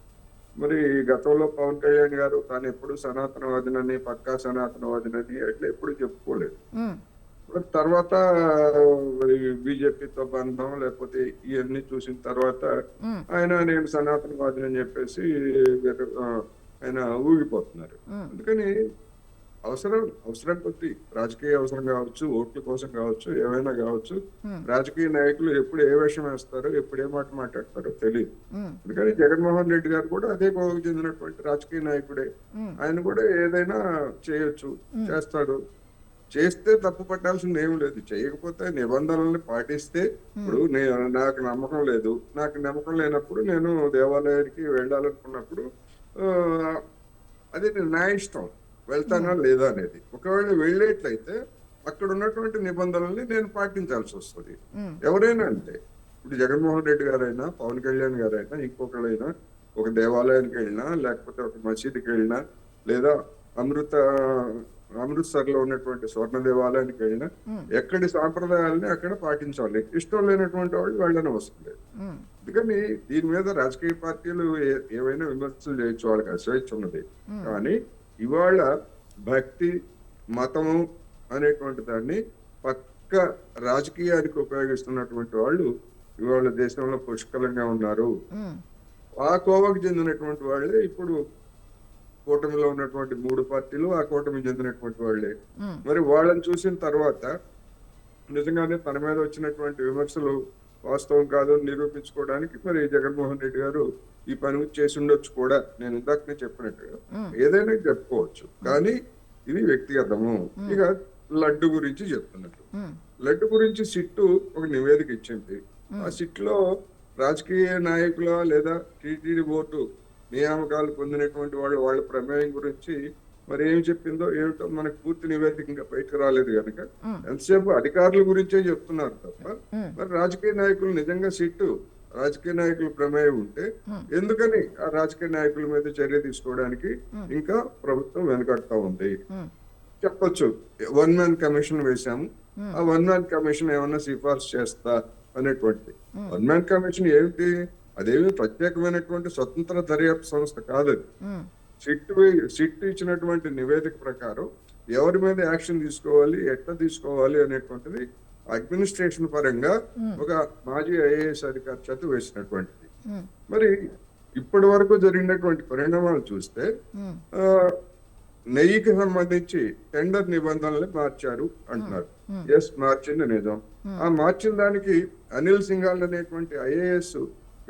D: మరి గతంలో పవన్ కళ్యాణ్ గారు తాను ఎప్పుడు సనాతనవాదినని, పక్కా సనాతనవాదినని అట్లా ఎప్పుడు చెప్పుకోలేదు. మరి తర్వాత మరి బీజేపీతో బంధం లేకపోతే ఇవన్నీ చూసిన తర్వాత ఆయన నేను సనాతనవాదిని అని చెప్పేసి ఆయన ఊగిపోతున్నారు. అందుకని అవసరం కొద్ది రాజకీయ అవసరం కావచ్చు, ఓట్ల కోసం కావచ్చు, ఏమైనా కావచ్చు, రాజకీయ నాయకులు ఎప్పుడు ఏ వేషం వేస్తారో ఎప్పుడు ఏ మాట మాట్లాడతారో తెలియదు. అందుకని జగన్మోహన్ రెడ్డి గారు కూడా అదే కోవకు చెందినటువంటి రాజకీయ నాయకుడే. ఆయన కూడా ఏదైనా చేయొచ్చు, చేస్తాడు. చేస్తే తప్పు పట్టాల్సింది ఏం లేదు. చేయకపోతే నిబంధనల్ని పాటిస్తే, ఇప్పుడు నాకు నమ్మకం లేదు, నాకు నమ్మకం లేనప్పుడు నేను దేవాలయానికి వెళ్ళాలనుకున్నప్పుడు అది నా ఇష్టం, వెళ్తానా లేదా అనేది. ఒకవేళ వెళ్ళేట్లయితే అక్కడ ఉన్నటువంటి నిబంధనల్ని నేను పాటించాల్సి వస్తుంది. ఎవరైనా అంతే. ఇప్పుడు జగన్మోహన్ రెడ్డి గారైనా, పవన్ కళ్యాణ్ గారైనా, ఇంకొకరైనా ఒక దేవాలయానికి వెళ్ళినా, లేకపోతే ఒక మసీదుకి వెళ్ళినా, లేదా అమృత్సర్ లో ఉన్నటువంటి స్వర్ణ దేవాలయానికి వెళ్ళినా ఎక్కడి సాంప్రదాయాలని అక్కడ పాటించాలి. ఇష్టం లేనటువంటి వాళ్ళు వెళ్ళని అవసరం లేదు. అందుకని దీని మీద రాజకీయ పార్టీలు ఏవైనా విమర్శలు చేయొచ్చు, వాళ్ళకి స్వేచ్ఛ ఉన్నది. కానీ ఇవాళ భక్తి, మతము అనేటువంటి దాన్ని పక్క రాజకీయానికి ఉపయోగిస్తున్నటువంటి వాళ్ళు ఇవాళ దేశంలో పుష్కలంగా ఉన్నారు. ఆ కోవకు చెందినటువంటి వాళ్ళే ఇప్పుడు కూటమిలో ఉన్నటువంటి 3 పార్టీలు ఆ కూటమి చెందినటువంటి వాళ్ళే. మరి వాళ్ళని చూసిన తర్వాత నిజంగానే తన మీద వచ్చినటువంటి విమర్శలు వాస్తవం కాదు నిరూపించుకోవడానికి మరి జగన్మోహన్ రెడ్డి గారు ఈ పని చేసి ఉండొచ్చు కూడా. నేను ఇందాకనే చెప్పినట్టుగా ఏదైనా చెప్పుకోవచ్చు, కానీ ఇది వ్యక్తిగతము. ఇక లడ్డు గురించి చెప్తున్నట్టు, లడ్డు గురించి సిట్టు ఒక నివేదిక ఇచ్చింది. ఆ సిట్ లో రాజకీయ నాయకుల లేదా టీటీడీ బోర్డు నియామకాలు పొందినటువంటి వాళ్ళ ప్రమేయం గురించి మరి ఏం చెప్పిందో ఏమిటో మనకు పూర్తి నివేదిక ఇంకా బయటకు రాలేదు కనుక ఎంతసేపు అధికారుల గురించే చెప్తున్నారు తప్ప మరి రాజకీయ నాయకులు నిజంగా సిట్టు రాజకీయ నాయకుల ప్రమేయం ఉంటే ఎందుకని ఆ రాజకీయ నాయకుల మీద చర్య తీసుకోవడానికి ఇంకా ప్రభుత్వం వెనకడతా ఉంది. చెప్పొచ్చు 1 మ్యాన్ కమిషన్ వేశాము, ఆ 1 మ్యాన్ కమిషన్ ఏమన్నా సిఫార్సు చేస్తా అనేటువంటి. 1 మ్యాన్ కమిషన్ ఏమిటి? అదేమి ప్రత్యేకమైనటువంటి స్వతంత్ర దర్యాప్తు సంస్థ కాదు. సిట్ ఇచ్చినటువంటి నివేదిక ప్రకారం ఎవరి మీద యాక్షన్ తీసుకోవాలి, ఎట్లా తీసుకోవాలి అనేటువంటిది అడ్మినిస్ట్రేషన్ పరంగా ఒక మాజీ ఐఏఎస్ అధికారి చేత వేసినటువంటిది. మరి ఇప్పటి వరకు జరిగినటువంటి పరిణామాలు చూస్తే నెయ్యికి సంబంధించి టెండర్ నిబంధనలు మార్చారు అంటున్నారు. ఎస్, మార్చింది నిజం. ఆ మార్చిన దానికి అనిల్ సింఘాల్ అనేటువంటి ఐఏఎస్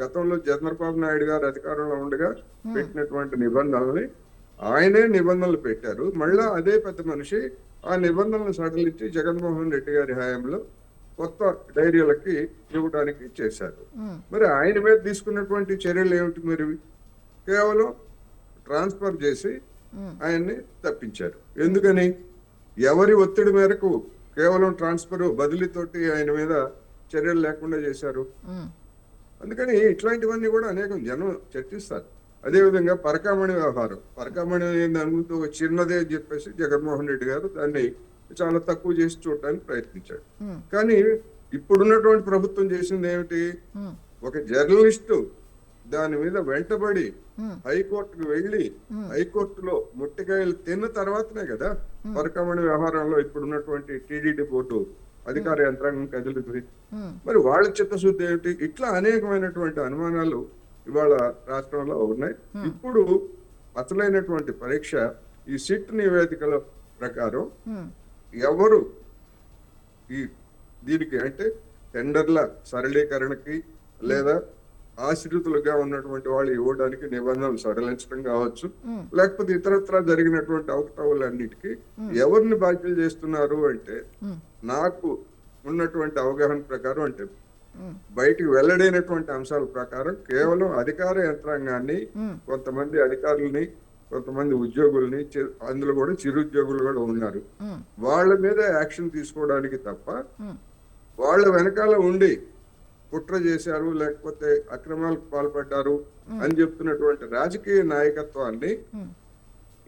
D: గతంలో చంద్రబాబు నాయుడు గారు అధికారంలో ఉండగా పెట్టినటువంటి నిబంధనల్ని ఆయనే నిబంధనలు పెట్టారు. మళ్ళా అదే పెద్ద మనిషి ఆ నిబంధనలు సడలించి జగన్మోహన్ రెడ్డి గారి హయాంలో కొత్త డైరీలకి ఇవ్వడానికి చేశారు. మరి ఆయన మీద తీసుకున్నటువంటి చర్యలు ఏమిటి? మరి కేవలం ట్రాన్స్ఫర్ చేసి ఆయన్ని తప్పించారు. ఎందుకని? ఎవరి ఒత్తిడి మేరకు కేవలం ట్రాన్స్ఫర్ బదిలీతోటి ఆయన మీద చర్యలు లేకుండా చేశారు. అందుకని ఇట్లాంటివన్నీ కూడా అనేకం జనం చర్చిస్తారు. అదేవిధంగా పరకామణి వ్యవహారం, పరకామణి అనుకుంటూ ఒక చిన్నదే అని చెప్పేసి జగన్మోహన్ రెడ్డి గారు దాన్ని చాలా తక్కువ చేసి చూడటానికి ప్రయత్నించాడు. కానీ ఇప్పుడున్నటువంటి ప్రభుత్వం చేసింది ఏమిటి? ఒక జర్నలిస్టు దాని మీద వెంటబడి హైకోర్టుకు వెళ్లి హైకోర్టులో ముట్టికాయలు తిన్న తర్వాతనే కదా పరకామణి వ్యవహారంలో ఇప్పుడున్నటువంటి టీడీడీ బోర్డు అధికార యంత్రాంగం కదిలింది. మరి వాళ్ళ చిత్తశుద్ధి ఏమిటి? ఇట్లా అనేకమైనటువంటి అనుమానాలు ఇవాళ రాష్ట్రంలో ఉన్నాయి. ఇప్పుడు అసలైనటువంటి పరీక్ష ఈ సిట్ నివేదికల ప్రకారం ఎవరు ఈ దీనికి అంటే టెండర్ల సరళీకరణకి లేదా ఆశ్రితులుగా ఉన్నటువంటి వాళ్ళు ఇవ్వడానికి నిబంధనలు సడలించడం కావచ్చు, లేకపోతే ఇతరత్రా జరిగినటువంటి అవకతవకలన్నిటికీ ఎవరిని బాధ్యులు చేస్తున్నారు అంటే నాకు ఉన్నటువంటి అవగాహన ప్రకారం, అంటే బయటికి వెల్లడైనటువంటి అంశాల ప్రకారం కేవలం అధికార యంత్రాంగాన్ని, కొంతమంది అధికారులని, కొంతమంది ఉద్యోగుల్ని, అందులో కూడా చిరుద్యోగులు కూడా ఉన్నారు, వాళ్ళ మీద యాక్షన్ తీసుకోవడానికి తప్ప వాళ్ళ వెనకాల ఉండి కుట్ర చేశారు లేకపోతే అక్రమాలకు పాల్పడ్డారు అని చెప్తున్నటువంటి రాజకీయ నాయకత్వాన్ని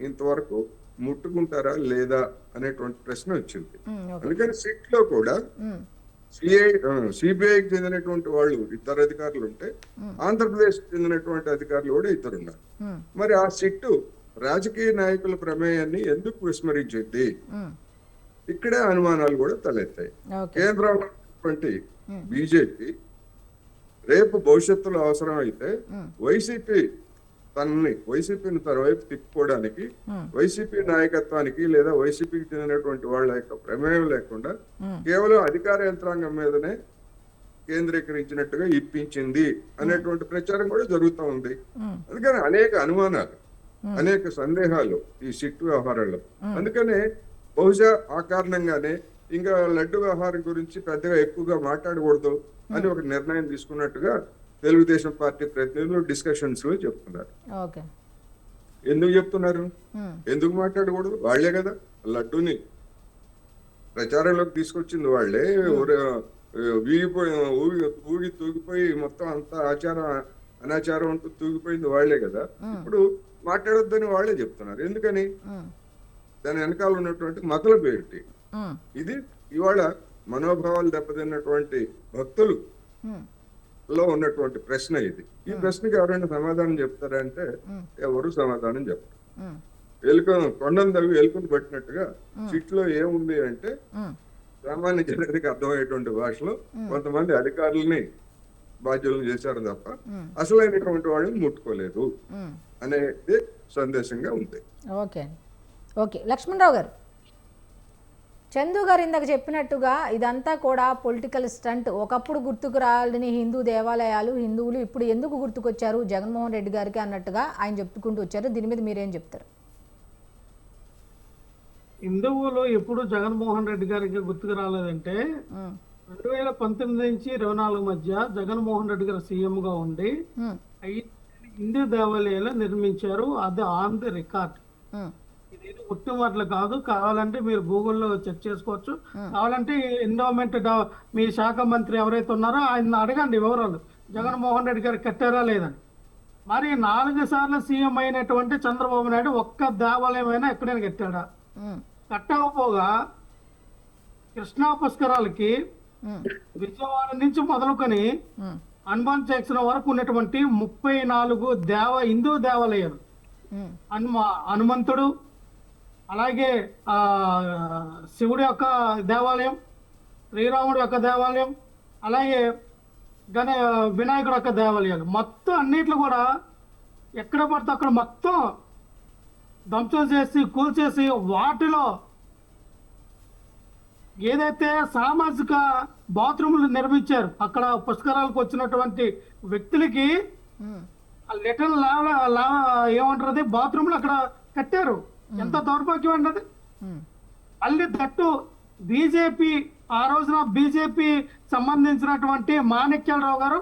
D: ఇంతవరకు ముట్టుకుంటారా లేదా అనేటువంటి ప్రశ్న వచ్చింది. అందుకని సిట్ లో కూడా సిబిఐకి చెందినటువంటి వాళ్ళు 2 అధికారులు ఉంటే ఆంధ్రప్రదేశ్ చెందినటువంటి అధికారులు కూడా 2 ఉన్నారు. మరి ఆ సిట్టు రాజకీయ నాయకుల ప్రమేయాన్ని ఎందుకు విస్మరించింది? ఇక్కడే అనుమానాలు కూడా తలెత్తాయి.
A: ఓకే.
D: కేంద్రంలో ఉన్నటువంటి బీజేపీ రేపు భవిష్యత్తులో అవసరం అయితే వైసీపీని తన వైపు తిప్పుకోవడానికి వైసీపీ నాయకత్వానికి లేదా వైసీపీకి చెందినటువంటి వాళ్ళ యొక్క ప్రమేయం లేకుండా కేవలం అధికార యంత్రాంగం మీదనే కేంద్రీకరించినట్టుగా ఇప్పించింది అనేటువంటి ప్రచారం కూడా జరుగుతూ ఉంది. అందుకని అనేక అనుమానాలు, అనేక సందేహాలు ఈ సిట్టు వ్యవహారంలో. అందుకనే బహుశా ఆ కారణంగానే ఇంకా లడ్డు వ్యవహారం గురించి పెద్దగా ఎక్కువగా మాట్లాడకూడదు అని ఒక నిర్ణయం తీసుకున్నట్టుగా తెలుగుదేశం పార్టీ ప్రతినిధులు డిస్కషన్స్ లో చెప్తున్నారు.
A: ఓకే.
D: ఎందుకు చెప్తున్నారు? ఎందుకు మాట్లాడకూడదు? వాళ్లే కదా లడ్డూని ప్రచారంలోకి తీసుకొచ్చింది, వాళ్లే ఊగి తూగిపోయి మొత్తం అంతా ఆచారం అనాచారం అంటూ తూగిపోయింది వాళ్లే కదా. ఇప్పుడు మాట్లాడొద్దని వాళ్లే చెప్తున్నారు. ఎందుకని? దాని వెనకాల ఉన్నటువంటి మతల పేరిటి ఇది. ఇవాళ మనోభావాలు దెబ్బతిన్నటువంటి భక్తులు లో ఉన్నటువంటి ప్రశ్న ఇది. ఈ ప్రశ్నకి ఎవరైనా సమాధానం చెప్తారంటే ఎవరు సమాధానం చెప్పరు. కొండను తవ్వి ఎలుకను పట్టినట్టుగా సిట్లో ఏముంది అంటే సామాన్య జనానికి అర్థమయ్యేటువంటి భాషలో కొంతమంది అధికారులని బాధ్యులను చేశారు తప్ప అసలైనటువంటి వాళ్ళని ముట్టుకోలేదు అనేది సందేశంగా ఉంది.
A: ఓకే. ఓకే. లక్ష్మణరావు గారు, చందు గారు ఇందాక చెప్పినట్టుగా ఇదంతా కూడా పొలిటికల్ స్టంట్. ఒకప్పుడు గుర్తుకు రాలని హిందూ దేవాలయాలు, హిందువులు ఇప్పుడు ఎందుకు గుర్తుకొచ్చారు జగన్మోహన్ రెడ్డి గారికి అన్నట్టుగా ఆయన చెప్పుకుంటూ వచ్చారు. దీని మీద మీరేం చెప్తారు?
B: హిందువులు ఎప్పుడు జగన్మోహన్ రెడ్డి గారికి గుర్తుకు రాలేదంటే 2019 నుంచి 24 మధ్య జగన్మోహన్ రెడ్డి గారు సీఎం గా ఉండి 5 హిందూ దేవాలయాలు నిర్మించారు. అది ఆన్ ది రికార్డ్. ఇది ఉట్టి మాటలు కాదు. కావాలంటే మీరు గూగుల్లో చెక్ చేసుకోవచ్చు. కావాలంటే ఎండోమెంట్ మీ శాఖ మంత్రి ఎవరైతే ఉన్నారో ఆయన అడగండి వివరాలు, జగన్మోహన్ రెడ్డి గారు కట్టారా లేదని. మరి 4 సార్లు సీఎం అయినటువంటి చంద్రబాబు నాయుడు ఒక్క దేవాలయం అయినా ఎక్కడైనా కట్టాడా? కట్టకపోగా కృష్ణా పుష్కరాలకి విజయవాడ నుంచి మొదలుకొని హనుమాన్ జంక్షన్ వరకు ఉన్నటువంటి 34 హిందూ దేవాలయాలు, హనుమంతుడు, అలాగే శివుడి యొక్క దేవాలయం, శ్రీరాముడి యొక్క దేవాలయం, అలాగే వినాయకుడు యొక్క దేవాలయాలు మొత్తం అన్నిట్లు కూడా ఎక్కడ పడితే అక్కడ మొత్తం ధ్వంసం చేసి కూల్చేసి వాటిలో ఏదైతే సామాజిక బాత్రూములు నిర్మించారు అక్కడ పుష్కరాలకు వచ్చినటువంటి వ్యక్తులకి లిటిల్ ఏమంటారు బాత్రూములు అక్కడ కట్టారు. ఎంత దౌర్భాగ్యం అన్నది. మళ్ళీ దట్టు బీజేపీ ఆ రోజున బీజేపీ సంబంధించినటువంటి మాణిక్యాలరావు గారు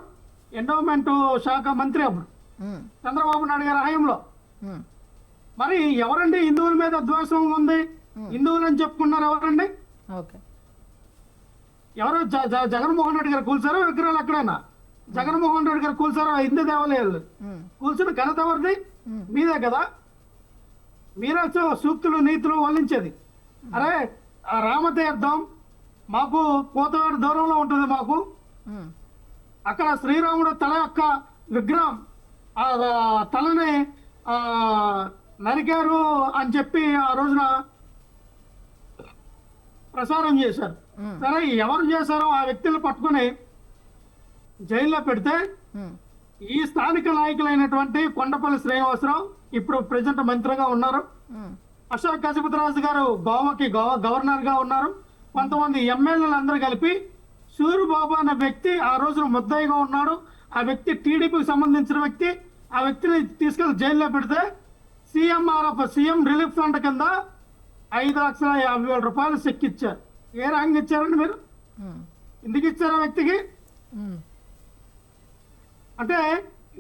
B: ఎండోమెంట్ శాఖ మంత్రి అప్పుడు చంద్రబాబు నాయుడు గారి హయాంలో. మరి ఎవరండి హిందువుల మీద ద్వేషం ఉంది? హిందువులు అని చెప్పుకున్నారు ఎవరండి? ఎవరు? జగన్మోహన్ రెడ్డి గారు కూల్చారో విగ్రహాలు ఎక్కడైనా? జగన్మోహన్ రెడ్డి గారు కూల్చారో హిందూ దేవాలయాలు? కూల్చిన ఘనత ఎవరిది? మీదే కదా. మీరే సూక్తులు నీతులు వల్లించేది. అరే రామతీర్థం మాకు కోతవాడ దూరంలో ఉంటుంది. మాకు అక్కడ శ్రీరాముడు తల యొక్క విగ్రహం తలని నరికారు అని చెప్పి ఆ రోజున ప్రసారం చేశారు. సరే, ఎవరు చేశారో ఆ వ్యక్తులను పట్టుకుని జైల్లో పెడితే ఈ స్థానిక నాయకులైనటువంటి కొండపల్లి శ్రీనివాసరావు ఇప్పుడు ప్రెసిడెంట్ మంత్రిగా ఉన్నారు. అశోక్ గజపతిరాజు గారు గోవాకి గవర్నర్ గా ఉన్నారు. కొంతమంది ఎమ్మెల్యేలు అందరూ కలిపి సూరిబాబు అనే వ్యక్తి ఆ రోజున ముద్దాయిగా ఉన్నాడు. ఆ వ్యక్తి టీడీపీకి సంబంధించిన వ్యక్తి. ఆ వ్యక్తిని తీసుకెళ్లి జైల్లో పెడితే సీఎం రిలీఫ్ ఫండ్ కింద 5,50,000 రూపాయలు చెక్ ఇచ్చారు. ఏ రంగం ఇచ్చారండి మీరు? ఎందుకు ఇచ్చారు ఆ వ్యక్తికి? అంటే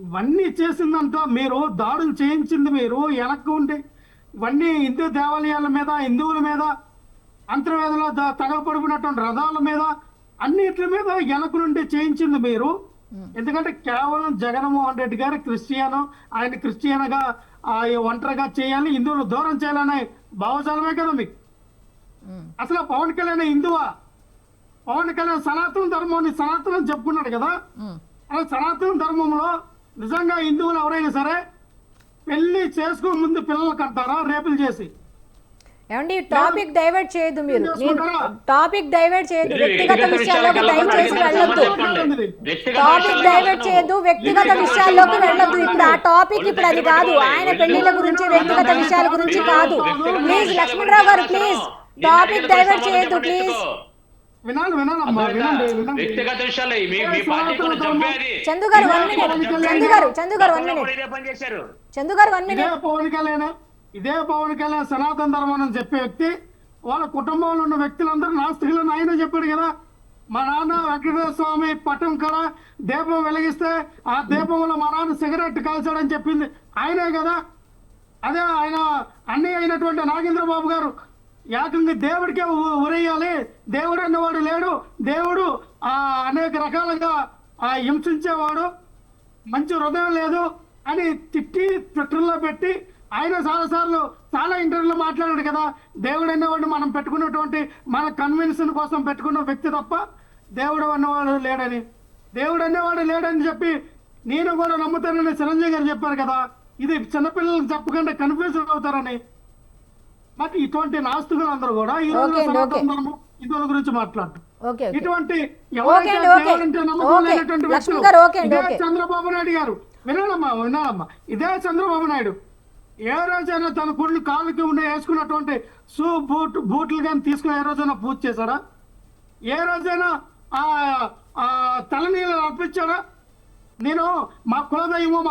B: ఇవన్నీ చేసిందంతా మీరు, దాడులు చేయించింది మీరు వెనక్కి ఉండి. ఇవన్నీ హిందూ దేవాలయాల మీద, హిందువుల మీద, అంతర్వేదలో తగలపడిపోయినటువంటి రథాల మీద, అన్నిటి మీద వెనక నుండి చేయించింది మీరు. ఎందుకంటే కేవలం జగన్మోహన్ రెడ్డి గారు క్రిస్టియన్, ఆయన క్రిస్టియన్గా ఒంటరిగా చేయాలి, హిందువులు దూరం చేయాలనే భావజాలమే కదా మీకు. అసలు పవన్ కళ్యాణ్ హిందువా? పవన్ కళ్యాణ్ సనాతన ధర్మాన్ని సనాతనం చెప్పుకున్నాడు కదా. అలా సనాతన ధర్మంలో నిజంగా హిందువులు ఎవరైనా సరే పెళ్లి చేసుకో ముందు పిల్లలు కంటారా రేపులు చేసి?
A: ఏమండి టాపిక్ డైవర్ట్ చేయొద్దు మీరు.
B: చేసుకుంటారా?
A: టాపిక్ డైవర్ట్ చేయొద్దు,
E: మీరు
A: వ్యక్తిగత
E: వ్యక్తిగత
A: విషయాల్లోకి
E: విషయాలకు
A: దయచేసి
E: వెళ్ళకండి.
A: వెళ్ళొద్దు.
E: వ్యక్తిగత
A: టాపిక్
E: విషయాలకు
A: డైవర్ట్
E: వెళ్ళకండి.
A: చేయొద్దు, వ్యక్తిగత విషయాల్లోకి వెళ్ళొద్దు. ఇప్పుడు ఆ టాపిక్ ఇప్పుడు అది కాదు. ఆయన పెళ్లిళ్ళ గురించి వ్యక్తిగత విషయాల గురించి కాదు. ప్లీజ్ లక్ష్మణరావు గారు ప్లీజ్ టాపిక్ డైవర్ట్ చేయొద్దు ప్లీజ్.
B: వినాలమ్మా, వినండి.
E: వ్యక్తిగత విషయాలు మీ పార్టీ కూడా చంపేది.
A: చందు గారు 1 మినిట్. చందు గారు 1 మినిట్.
E: ఇదే పని చేశారు.
A: చందు గారు 1
B: ఇదే
A: మినిట్.
B: ఇదే పవన్ కళ్యాణ్ సనాతన ధర్మం అని చెప్పే వ్యక్తి వాళ్ళ కుటుంబంలో ఉన్న వ్యక్తులందరూ నాస్తికులని ఆయన చెప్పాడు కదా. మా నాన్న వెంకటేశ్వర స్వామి పట్టం కడ దీపం వెలిగిస్తే ఆ దీపంలో మా నాన్న సిగరెట్ కాల్చాడని చెప్పింది ఆయనే కదా. అదే ఆయన అన్నీ అయినటువంటి నాగేంద్ర బాబు గారు ఏకంగా దేవుడికే ఉరేయాలి, దేవుడు అన్నవాడు లేడు, దేవుడు అనేక రకాలుగా హింసించేవాడు, మంచి హృదయం లేదు అని తిట్టి ట్విట్టర్లో పెట్టి ఆయన చాలా ఇంటర్వ్యూలో మాట్లాడాడు కదా. దేవుడు అనేవాడు మనం పెట్టుకున్నటువంటి మన కన్విన్షన్ కోసం పెట్టుకున్న వ్యక్తి తప్ప దేవుడు అన్నవాడు లేడని, దేవుడు అనేవాడు లేడని చెప్పి నేను కూడా నమ్ముతానని చిరంజీవి గారు చెప్పారు కదా. ఇది చిన్నపిల్లలకు చెప్పకుండా కన్ఫ్యూజన్ అవుతారని. మరి ఇటువంటి నాస్తికులు అందరూ కూడా ఈ రోజు హిందువుల గురించి మాట్లాడతారు. ఇటువంటి ఎవరైతే దేవుడంటే నమ్మకం లేనటువంటి వ్యక్తులు ఇదే చంద్రబాబు నాయుడు గారు. వినాలమ్మా, ఇదే చంద్రబాబు నాయుడు ఏ రోజైనా తన కుళ్ళు కాళ్ళకి ఉండే వేసుకున్నటువంటి షూ బూట్లు కానీ తీసుకుని ఏ రోజైనా పూజ చేశాడా? ఏ రోజైనా తలనీళ్ళు అర్పించాడా? నేను మా కులదైవం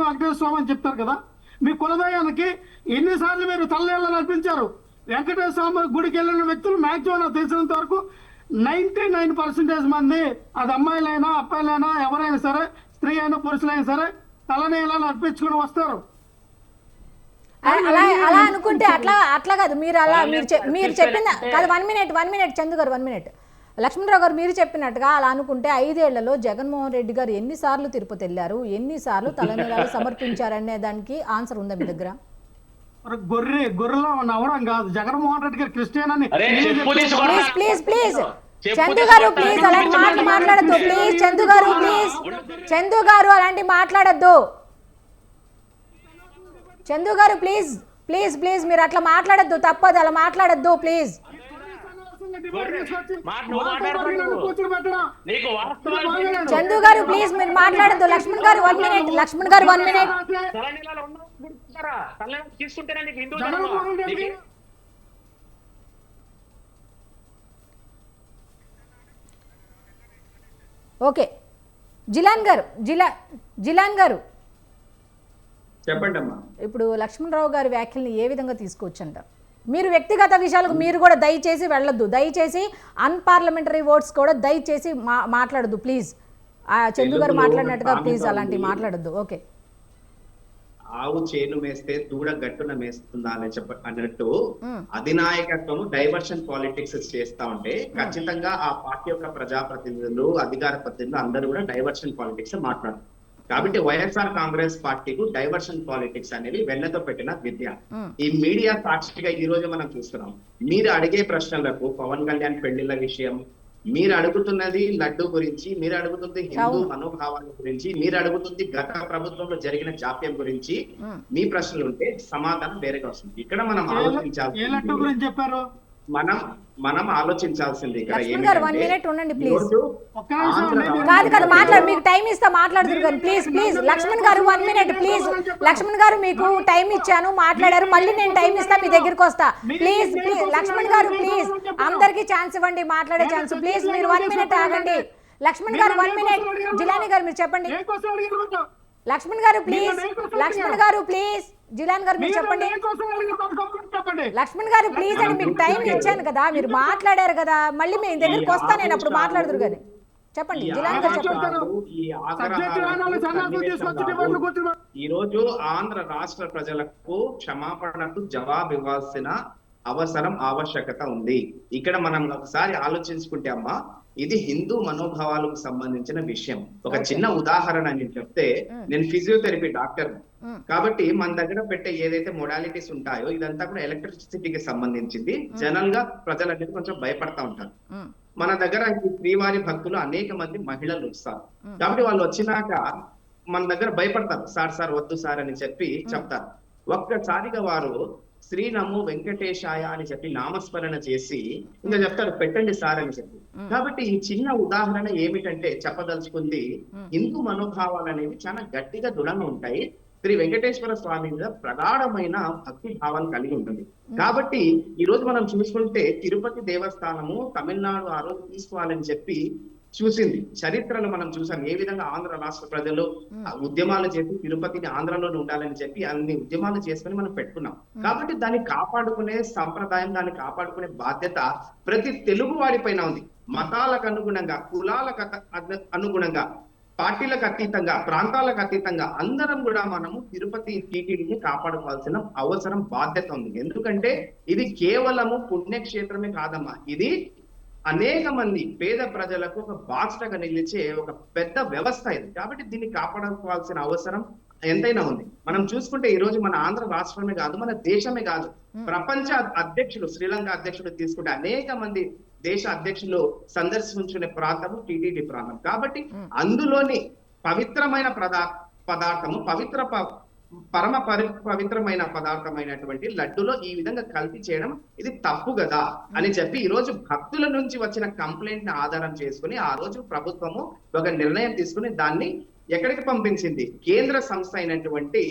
B: వెంకటేశ్వర స్వామి అని చెప్తారు కదా. మీ కులదైవానికి ఎన్నిసార్లు మీరు తలనీళ్ళని అర్పించారు? వెంకటేశ్వర స్వామి గుడికి వెళ్ళిన వ్యక్తులు మ్యాక్సిమం నాకు తెలిసినంత వరకు 99% మంది, అది అమ్మాయిలైనా అబ్బాయిలైనా ఎవరైనా సరే, స్త్రీ అయినా పురుషులైనా సరే తలనీళ్ళని అర్పించుకుని వస్తారు.
A: అలా అనుకుంటే అట్లా కాదు. మీరు చెప్పిన కాదు. 1 మినిట్ చందు గారు 1 మినిట్. లక్ష్మణరావు గారు మీరు చెప్పినట్టుగా అలా అనుకుంటే 5 ఏళ్లలో జగన్మోహన్ రెడ్డి గారు ఎన్నిసార్లు తిరుపతి వెళ్ళారు, ఎన్నిసార్లు తలనీలాలు సమర్పించారనే దానికి ఆన్సర్ ఉందా మీ దగ్గర?
B: గొర్రెలో నవ్వడం కాదు. జగన్మోహన్ రెడ్డి గారు క్రిస్టియన్ అని
A: ప్లీజ్ చందు గారు ప్లీజ్ అలాంటి మాటలు మాట్లాడద్దు. ప్లీజ్ చందు గారు అలాంటి మాట్లాడద్దు. చందు గారు ప్లీజ్ మీరు అట్లా మాట్లాడద్దు, తప్పదు, అలా మాట్లాడద్దు ప్లీజ్. చందు గారు ప్లీజ్ మీరు మాట్లాడద్దు. లక్ష్మణ్ గారు 1 మినిట్. ఓకే జిలాన్ గారు
C: చెప్పండి అమ్మా.
A: ఇప్పుడు లక్ష్మణరావు గారి వ్యాఖ్యల్ని ఏ విధంగా తీసుకోవచ్చంటారు? మీరు వ్యక్తిగత విషయాలకు మీరు కూడా దయచేసి వెళ్ళొద్దు. దయచేసి అన్పార్లమెంటరీ వర్డ్స్ కూడా దయచేసి మాట్లాడద్దు ప్లీజ్. చందు గారు మాట్లాడినట్టుగా ప్లీజ్ అలాంటివి మాట్లాడద్దు. ఓకే.
C: ఆవు చేను మేస్తే దూడ గట్టున మేస్తుందా అని అన్నట్టు అధినాయకత్వం డైవర్షన్ పాలిటిక్స్ చేస్తా ఉంటే ఖచ్చితంగా ఆ పార్టీ యొక్క ప్రజాప్రతినిధులు, అధికార ప్రతినిధులు అందరూ కూడా డైవర్షన్ పాలిటిక్స్ మాట్లాడతారు. కాబట్టి వైఎస్ఆర్ కాంగ్రెస్ పార్టీకు డైవర్షన్ పాలిటిక్స్ అనేది వెన్నతో పెట్టిన విద్య. ఈ మీడియా సాక్షిగా ఈ రోజు మనం చూస్తున్నాం. మీరు అడిగే ప్రశ్నలకు పవన్ కళ్యాణ్ పెళ్లిళ్ళ విషయం, మీరు అడుగుతున్నది లడ్డు గురించి, మీరు అడుగుతుంది హిందూ మనోభావాల గురించి, మీరు అడుగుతుంది గత ప్రభుత్వంలో జరిగిన జాప్యం గురించి మీ ప్రశ్నలు ఉంటే సమాధానం వేరేగా వస్తుంది. ఇక్కడ మనం ఆలోచించాలి. మనం ఆలోచించాల్సింది ఇక్కడ
A: మీకు టైం ఇస్తా మాట్లాడుతున్నారు కానీ ప్లీజ్ లక్ష్మణ్ గారు 1 మినిట్ ప్లీజ్. లక్ష్మణ్ గారు మీకు టైం ఇచ్చాను, మాట్లాడారు, మళ్ళీ నేను టైం ఇస్తా, మీ దగ్గరికి వస్తా. ప్లీజ్ లక్ష్మణ్ గారు ప్లీజ్ అందరికి ఛాన్స్ ఇవ్వండి, మాట్లాడే ఛాన్స్ ప్లీజ్. మీరు 1 మినిట్ ఆగండి. లక్ష్మణ్ గారు 1 మినిట్. జిలాని గారు మీరు చెప్పండి. లక్ష్మణ్ గారు ప్లీజ్. జిలాన్ గారు మీరు చెప్పండి. లక్ష్మణ్ గారు ప్లీజ్ అని మీకు టైం ఇచ్చాను కదా, మీరు మాట్లాడారు కదా, మళ్ళీ మీ దగ్గరికి వస్తా, నేను అప్పుడు మాట్లాడుతురు కానీ చెప్పండి. జిలాన్ గారు చెప్పండి.
C: ఈ రోజు ఆంధ్ర రాష్ట్ర ప్రజలకు క్షమాపణకు జవాబు ఇవ్వాల్సిన అవసరం, ఆవశ్యకత ఉంది. ఇక్కడ మనం ఒకసారి ఆలోచించుకుంటే అమ్మా, ఇది హిందూ మనోభావాలకు సంబంధించిన విషయం. ఒక చిన్న ఉదాహరణ నేను చెప్తే, నేను ఫిజియోథెరపీ డాక్టర్ కాబట్టి మన దగ్గర పెట్టే ఏదైతే మొడాలిటీస్ ఉంటాయో ఇదంతా కూడా ఎలక్ట్రిసిటీకి సంబంధించింది. జనరల్ గా ప్రజలు అనేది కొంచెం భయపడతా ఉంటారు. మన దగ్గర శ్రీవారి భక్తులు అనేక మంది మహిళలు వస్తారు. కాబట్టి వాళ్ళు వచ్చినాక మన దగ్గర భయపడతారు. సార్ వద్దు సార్ అని చెప్పి చెప్తారు. ఒక్కసారిగా వారు శ్రీ నమో వెంకటేశాయ అని చెప్పి నామస్మరణ చేసి ఇంకా చెప్తారు పెట్టండి సార్ అని చెప్పి. కాబట్టి ఈ చిన్న ఉదాహరణ ఏమిటంటే చెప్పదలుచుకుంది, హిందూ మనోభావాలు అనేవి చాలా గట్టిగా దృఢంగా ఉంటాయి. శ్రీ వెంకటేశ్వర స్వామి మీద ప్రగాఢమైన భక్తి భావం కలిగి ఉంటుంది. కాబట్టి ఈ రోజు మనం చూసుకుంటే తిరుపతి దేవస్థానము తమిళనాడు ఆ రోజు తీసుకోవాలని చెప్పి చూసింది. చరిత్రలో మనం చూసాం ఏ విధంగా ఆంధ్ర రాష్ట్ర ప్రజలు ఉద్యమాలు చేసి తిరుపతిని ఆంధ్రలోనే ఉండాలని చెప్పి అన్ని ఉద్యమాలు చేసుకుని మనం పెట్టుకున్నాం. కాబట్టి దాన్ని కాపాడుకునే సంప్రదాయం, దాన్ని కాపాడుకునే బాధ్యత ప్రతి తెలుగు వాడి పైన ఉంది. మతాలకు అనుగుణంగా, కులాలకు అనుగుణంగా, పార్టీలకు అతీతంగా, ప్రాంతాలకు అతీతంగా అందరం కూడా మనము తిరుపతి టీటీడీని కాపాడుకోవాల్సిన అవసరం, బాధ్యత ఉంది. ఎందుకంటే ఇది కేవలము పుణ్యక్షేత్రమే కాదమ్మా, ఇది అనేక మంది పేద ప్రజలకు ఒక బాధ్యతగా నిలిచే ఒక పెద్ద వ్యవస్థ ఇది. కాబట్టి దీన్ని కాపాడుకోవాల్సిన అవసరం ఎంతైనా ఉంది. మనం చూసుకుంటే ఈ రోజు మన ఆంధ్ర రాష్ట్రమే కాదు, మన దేశమే కాదు, ప్రపంచ అధ్యక్షులు, శ్రీలంక అధ్యక్షుడు తీసుకుంటే అనేక మంది దేశ అధ్యక్షులు సందర్శించుకునే ప్రాంతము టీటీడీ ప్రాంతం. కాబట్టి అందులోని పవిత్రమైన పదార్థము, పరమ పవిత్రమైన పదార్థమైనటువంటి లడ్డులో ఈ విధంగా కల్తీ చేయడం ఇది తప్పు కదా అని చెప్పి ఈ రోజు భక్తుల నుంచి వచ్చిన కంప్లైంట్ ని ఆధారం చేసుకుని ఆ రోజు ప్రభుత్వము ఒక నిర్ణయం తీసుకుని దాన్ని ఎక్కడికి పంపించింది, కేంద్ర సంస్థ అయినటువంటి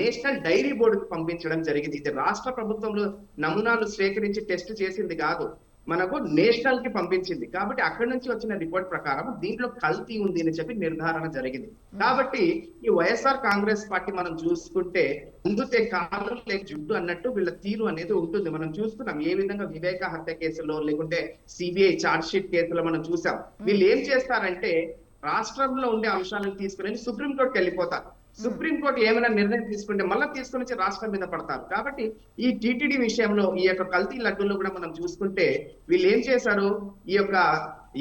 C: నేషనల్ డైరీ బోర్డుకు పంపించడం జరిగింది. ఇది రాష్ట్ర ప్రభుత్వంలో నమూనాలు సేకరించి టెస్ట్ చేసింది కాదు, మనకు నేషనల్ కి పంపించింది. కాబట్టి అక్కడి నుంచి వచ్చిన రిపోర్ట్ ప్రకారం దీంట్లో కల్తీ ఉంది అని చెప్పి నిర్ధారణ జరిగింది. కాబట్టి ఈ వైఎస్ఆర్ కాంగ్రెస్ పార్టీ మనం చూసుకుంటే అందుతే కాలం లేక జుట్టు అన్నట్టు వీళ్ళ తీరు అనేది ఉంటుంది. మనం చూస్తున్నాం ఏ విధంగా వివేక హత్య కేసులో లేకుంటే సిబిఐ ఛార్జ్ షీట్ కేసులో మనం చూసాం. వీళ్ళు ఏం చేస్తారంటే రాష్ట్రంలో ఉండే అంశాలను తీసుకుని సుప్రీంకోర్టుకి వెళ్ళిపోతారు. సుప్రీంకోర్టు ఏమైనా నిర్ణయం తీసుకుంటే మళ్ళీ తీసుకుని వచ్చి రాష్ట్రం మీద పడతారు. కాబట్టి ఈ టీటీడీ విషయంలో ఈ యొక్క కల్తీ లడ్డూల్లో కూడా మనం చూసుకుంటే వీళ్ళు ఏం చేశారు, ఈ యొక్క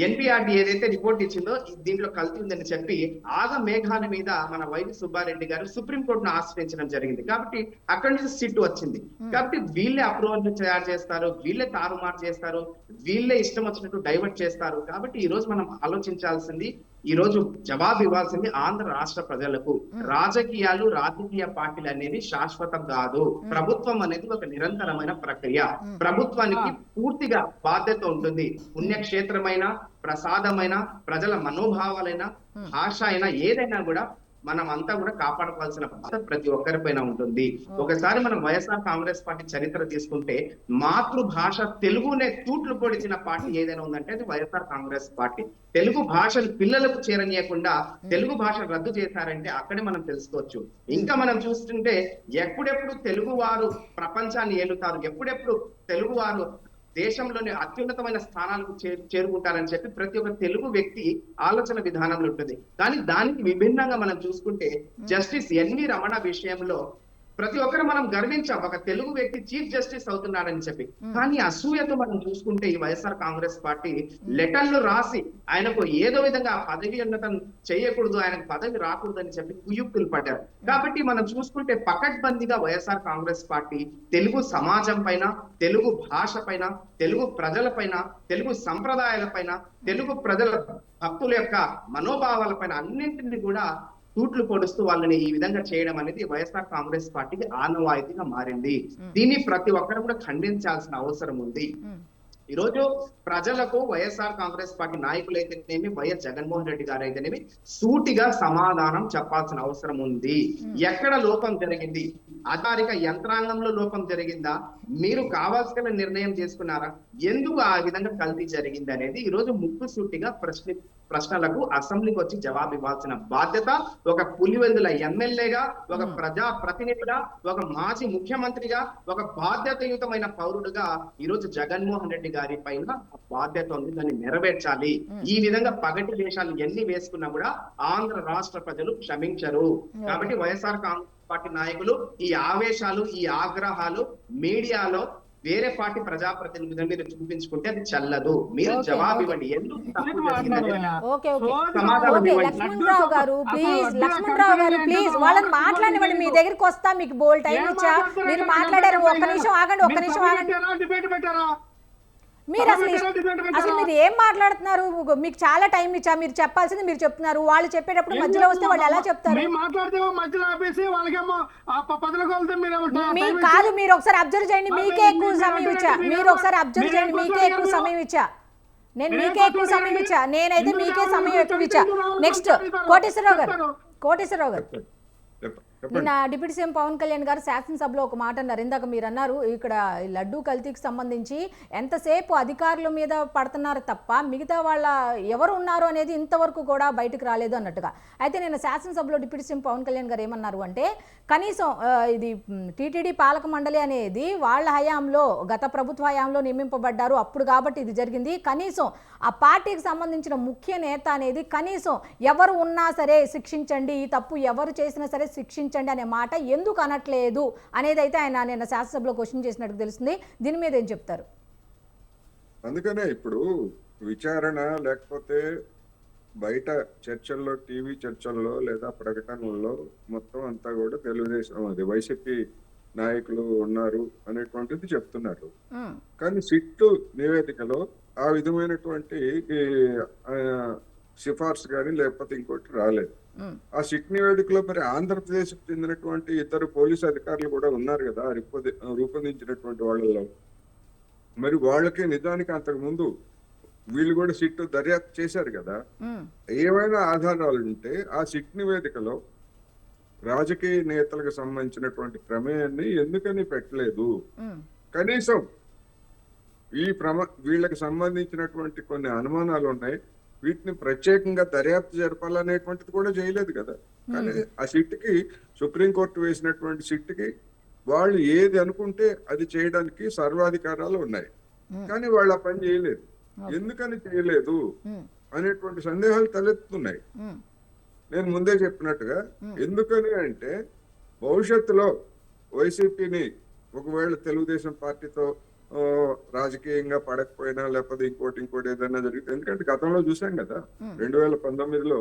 C: ఎన్పిఆర్డి ఏదైతే రిపోర్ట్ ఇచ్చిందో దీంట్లో కల్తీ ఉందని చెప్పి ఆగ మేఘాల మీద మన వైవి సుబ్బారెడ్డి గారు సుప్రీంకోర్టును ఆశ్రయించడం జరిగింది. కాబట్టి అక్కడి నుంచి సిట్ వచ్చింది. కాబట్టి వీళ్ళే అప్రూవల్ తయారు చేస్తారు, వీళ్ళే తారుమారు చేస్తారు, వీళ్ళే ఇష్టం వచ్చినట్టు డైవర్ట్ చేస్తారు. కాబట్టి ఈ రోజు మనం ఆలోచించాల్సింది, ఈ రోజు జవాబు ఇవ్వాల్సింది ఆంధ్ర రాష్ట్ర ప్రజలకు. రాజకీయాలు, రాజకీయ పార్టీలు అనేవి శాశ్వతం కాదు. ప్రభుత్వం అనేది ఒక నిరంతరమైన ప్రక్రియ. ప్రభుత్వానికి పూర్తిగా బాధ్యత ఉంటుంది. పుణ్యక్షేత్రమైన, ప్రసాదమైన, ప్రజల మనోభావాలైనా, భాష అయినా ఏదైనా కూడా మనం అంతా కూడా కాపాడుకోవాల్సిన బాధ్యత ప్రతి ఒక్కరిపైన ఉంటుంది. ఒకసారి మనం వైఎస్ఆర్ కాంగ్రెస్ పార్టీ చరిత్ర తీసుకుంటే మాతృభాష తెలుగునే తూట్లు పొడిచిన పార్టీ ఏదైనా ఉందంటే అది వైఎస్ఆర్ కాంగ్రెస్ పార్టీ. తెలుగు భాషను పిల్లలకు చేరనీయకుండా తెలుగు భాష రద్దు చేశారంటే అక్కడే మనం తెలుసుకోవచ్చు. ఇంకా మనం చూస్తుంటే ఎప్పుడెప్పుడు తెలుగు వారు ప్రపంచాన్ని ఏలుతారు, ఎప్పుడెప్పుడు తెలుగు వారు దేశంలోని అత్యున్నతమైన స్థానాలకు చేరుకుంటారని చెప్పి ప్రతి ఒక్క తెలుగు వ్యక్తి ఆలోచన విధానంలో ఉంటుంది. కానీ దానికి విభిన్నంగా మనం చూసుకుంటే జస్టిస్ ఎన్వి రమణ విషయంలో ప్రతి ఒక్కరు మనం గర్వించాం, ఒక తెలుగు వ్యక్తి చీఫ్ జస్టిస్ అవుతున్నాడని చెప్పి. కానీ అసూయతో మనం చూసుకుంటే ఈ వైఎస్ఆర్ కాంగ్రెస్ పార్టీ లెటర్లు రాసి ఆయనకు ఏదో విధంగా పదవి ఉన్నతం చేయకూడదు, ఆయనకు పదవి రాకూడదు అని చెప్పి కుయుక్తులు పడ్డారు. కాబట్టి మనం చూసుకుంటే పకడ్బందీగా వైఎస్ఆర్ కాంగ్రెస్ పార్టీ తెలుగు సమాజం పైన, తెలుగు భాష పైన, తెలుగు ప్రజల పైన, తెలుగు సంప్రదాయాల పైన, తెలుగు ప్రజల భక్తుల యొక్క మనోభావాల పైన అన్నింటినీ కూడా తూట్లు పొడుస్తూ వాళ్ళని ఈ విధంగా చేయడం అనేది వైఎస్ఆర్ కాంగ్రెస్ పార్టీకి ఆనవాయితీగా మారింది. దీన్ని ప్రతి ఒక్కరు కూడా ఖండించాల్సిన అవసరం ఉంది. ఈ రోజు ప్రజలకు వైఎస్ఆర్ కాంగ్రెస్ పార్టీ నాయకులు అయితేనేమి, వైఎస్ జగన్మోహన్ రెడ్డి గారు అయితేనేమి సూటిగా సమాధానం చెప్పాల్సిన అవసరం ఉంది. ఎక్కడ లోపం జరిగింది, అధికారిక యంత్రాంగంలో లోపం జరిగిందా, మీరు కావాల్సిన నిర్ణయం చేసుకున్నారా, ఎందుకు ఆ విధంగా కల్తీ జరిగింది అనేది ఈ రోజు ముక్కు సూటిగా ప్రశ్నలకు అసెంబ్లీకి వచ్చి జవాబు ఇవ్వాల్సిన బాధ్యత ఒక పులివెందుల ఎమ్మెల్యేగా, ఒక ప్రజా ప్రతినిధిగా, ఒక మాజీ ముఖ్యమంత్రిగా, ఒక బాధ్యతయుతమైన పౌరుడుగా ఈ రోజు జగన్మోహన్ రెడ్డి గారి పైన బాధ్యత ఉంది. దాన్ని నెరవేర్చాలి. ఈ విధంగా పగటి వేషాలు ఎన్ని వేసుకున్నా కూడా ఆంధ్ర రాష్ట్ర ప్రజలు క్షమించరు. కాబట్టి వైఎస్ఆర్ కాంగ్రెస్ పార్టీ నాయకులు ఈ ఆవేశాలు, ఈ ఆగ్రహాలు మీడియాలో వేరే పార్టీ ప్రజాప్రతినిధులను మీరు చూపించుకుంటే అది చల్లదు. మీరు జవాబు ఇవ్వండి. ఎందుకు
A: లక్ష్మణరావు గారు ప్లీజ్ వాళ్ళని మాట్లాడివ్వండి. మీ దగ్గరికి వస్తా, మీకు బోల్ టైం ఇచ్చా, మీరు మాట్లాడారు. ఒక్క నిమిషం ఆగండి. మీరు అసలు మీరు ఏం మాట్లాడుతున్నారు? మీకు చాలా టైం ఇచ్చా, మీరు చెప్పాల్సింది మీరు చెప్తున్నారు. వాళ్ళు చెప్పేటప్పుడు మధ్యలో వస్తే వాళ్ళు ఎలా చెప్తారు?
B: మేము మాట్లాడితే మధ్యలో ఆపేసి వాళ్ళకేమో పదలకు వెళ్తే
A: మీకు కాదు, మీరు ఒకసారి అబ్జర్వ్ చేయండి. మీకే ఎక్కువ సమయం ఇచ్చా. మీరు ఒకసారి అబ్జర్వ్ చేయండి. మీకే ఎక్కువ సమయం ఇచ్చా. నేను మీకే ఎక్కువ సమయం ఇచ్చా. నేనైతే మీకే సమయం ఎక్కువ ఇచ్చా. నెక్స్ట్ కోటేశ్వరరావు గారు. నిన్న డిప్యూటీ సీఎం పవన్ కళ్యాణ్ గారు శాసనసభలో ఒక మాట అన్నారు. ఇందాక మీరు అన్నారు ఇక్కడ లడ్డూ కల్తీకి సంబంధించి ఎంతసేపు అధికారుల మీద పడుతున్నారు తప్ప మిగతా వాళ్ళ ఎవరు ఉన్నారు అనేది ఇంతవరకు కూడా బయటకు రాలేదు అన్నట్టుగా. అయితే నేను శాసనసభలో డిప్యూటీ సీఎం పవన్ కళ్యాణ్ గారు ఏమన్నారు అంటే, కనీసం ఇది టీటీడీ పాలక మండలి అనేది వాళ్ళ హయాంలో, గత ప్రభుత్వ హయాంలో నియమింపబడ్డారు అప్పుడు కాబట్టి ఇది జరిగింది. కనీసం ఆ పార్టీకి సంబంధించిన ముఖ్య నేత అనేది కనీసం ఎవరు ఉన్నా సరే శిక్షించండి, ఈ తప్పు ఎవరు చేసినా సరే శిక్షించండి అనే మాట ఎందుకు అనట్లేదు అనేది అయితే ఆయన నిన్న శాసనసభలో క్వశ్చన్ చేసినట్టు తెలుస్తుంది. దీని మీద ఏం చెప్తారు?
D: అందుకనే ఇప్పుడు విచారణ లేకపోతే బయట చర్చల్లో, టీవీ చర్చల్లో లేదా ప్రకటనల్లో మొత్తం అంతా కూడా తెలుగుదేశం అది వైసీపీ నాయకులు ఉన్నారు అనేటువంటిది చెప్తున్నారు. కానీ సిట్టు నివేదికలో ఆ విధమైనటువంటి సిఫార్సు కానీ లేకపోతే ఇంకోటి రాలేదు. ఆ సిట్ నివేదికలో మరి ఆంధ్రప్రదేశ్ కు చెందినటువంటి ఇద్దరు పోలీసు అధికారులు కూడా ఉన్నారు కదా రూపొందించినటువంటి వాళ్ళలో. మరి వాళ్ళకి నిజానికి అంతకు ముందు వీళ్ళు కూడా సిట్ దర్యాప్తు చేశారు కదా. ఏమైనా ఆధారాలు ఉంటే ఆ సిట్ నివేదికలో రాజకీయ నేతలకు సంబంధించినటువంటి ప్రమేయాన్ని ఎందుకని పెట్టలేదు? కనీసం వీళ్ళకి సంబంధించినటువంటి కొన్ని అనుమానాలు ఉన్నాయి, వీటిని ప్రత్యేకంగా దర్యాప్తు జరపాలనేటువంటిది కూడా చేయలేదు కదా. కానీ ఆ సిట్కి, సుప్రీంకోర్టు వేసినటువంటి సిట్కి వాళ్ళు ఏది అనుకుంటే అది చేయడానికి సర్వాధికారాలు ఉన్నాయి. కానీ వాళ్ళు ఆ పని చేయలేదు. ఎందుకని చేయలేదు అనేటువంటి సందేహాలు తలెత్తుతున్నాయి. నేను ముందే చెప్పినట్టుగా ఎందుకని అంటే, భవిష్యత్తులో వైసీపీని ఒకవేళ తెలుగుదేశం పార్టీతో రాజకీయంగా పడకపోయినా లేకపోతే ఇంకోటి ఏదైనా జరిగితే, ఎందుకంటే గతంలో చూసాం కదా 2019లో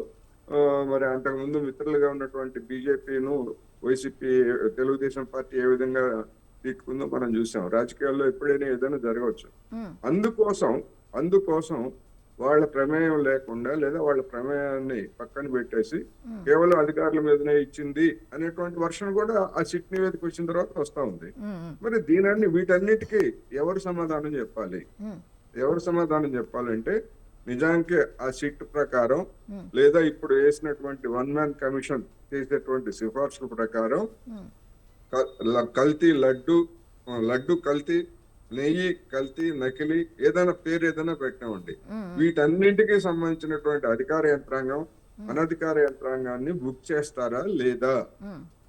D: మరి అంతకు ముందు మిత్రులుగా ఉన్నటువంటి బీజేపీను వైసీపీ తెలుగుదేశం పార్టీ ఏ విధంగా తీసుకుందో మనం చూసాం. రాజకీయాల్లో ఎప్పుడైనా ఏదైనా జరగవచ్చు. అందుకోసం వాళ్ళ ప్రమేయం లేకుండా లేదా వాళ్ళ ప్రమేయాన్ని పక్కన పెట్టేసి కేవలం అధికారుల మీదనే ఇచ్చింది అనేటువంటి వర్షన్ కూడా ఆ సిట్ నివేదిక వచ్చిన తర్వాత వస్తా ఉంది. మరి వీటన్నిటికీ ఎవరు సమాధానం చెప్పాలి? ఎవరు సమాధానం చెప్పాలంటే, నిజానికి ఆ సిట్ ప్రకారం లేదా ఇప్పుడు వేసినటువంటి 1 మ్యాన్ కమిషన్ చేసేటువంటి సిఫార్సుల ప్రకారం కల్తీ లడ్డు కల్తీ, నెయ్యి కల్తీ, నకిలీ ఏదైనా పేరు ఏదైనా పెట్టామండి. వీటన్నింటికి సంబంధించినటువంటి అధికార యంత్రాంగం, అనధికార యంత్రాంగాన్ని బుక్ చేస్తారా లేదా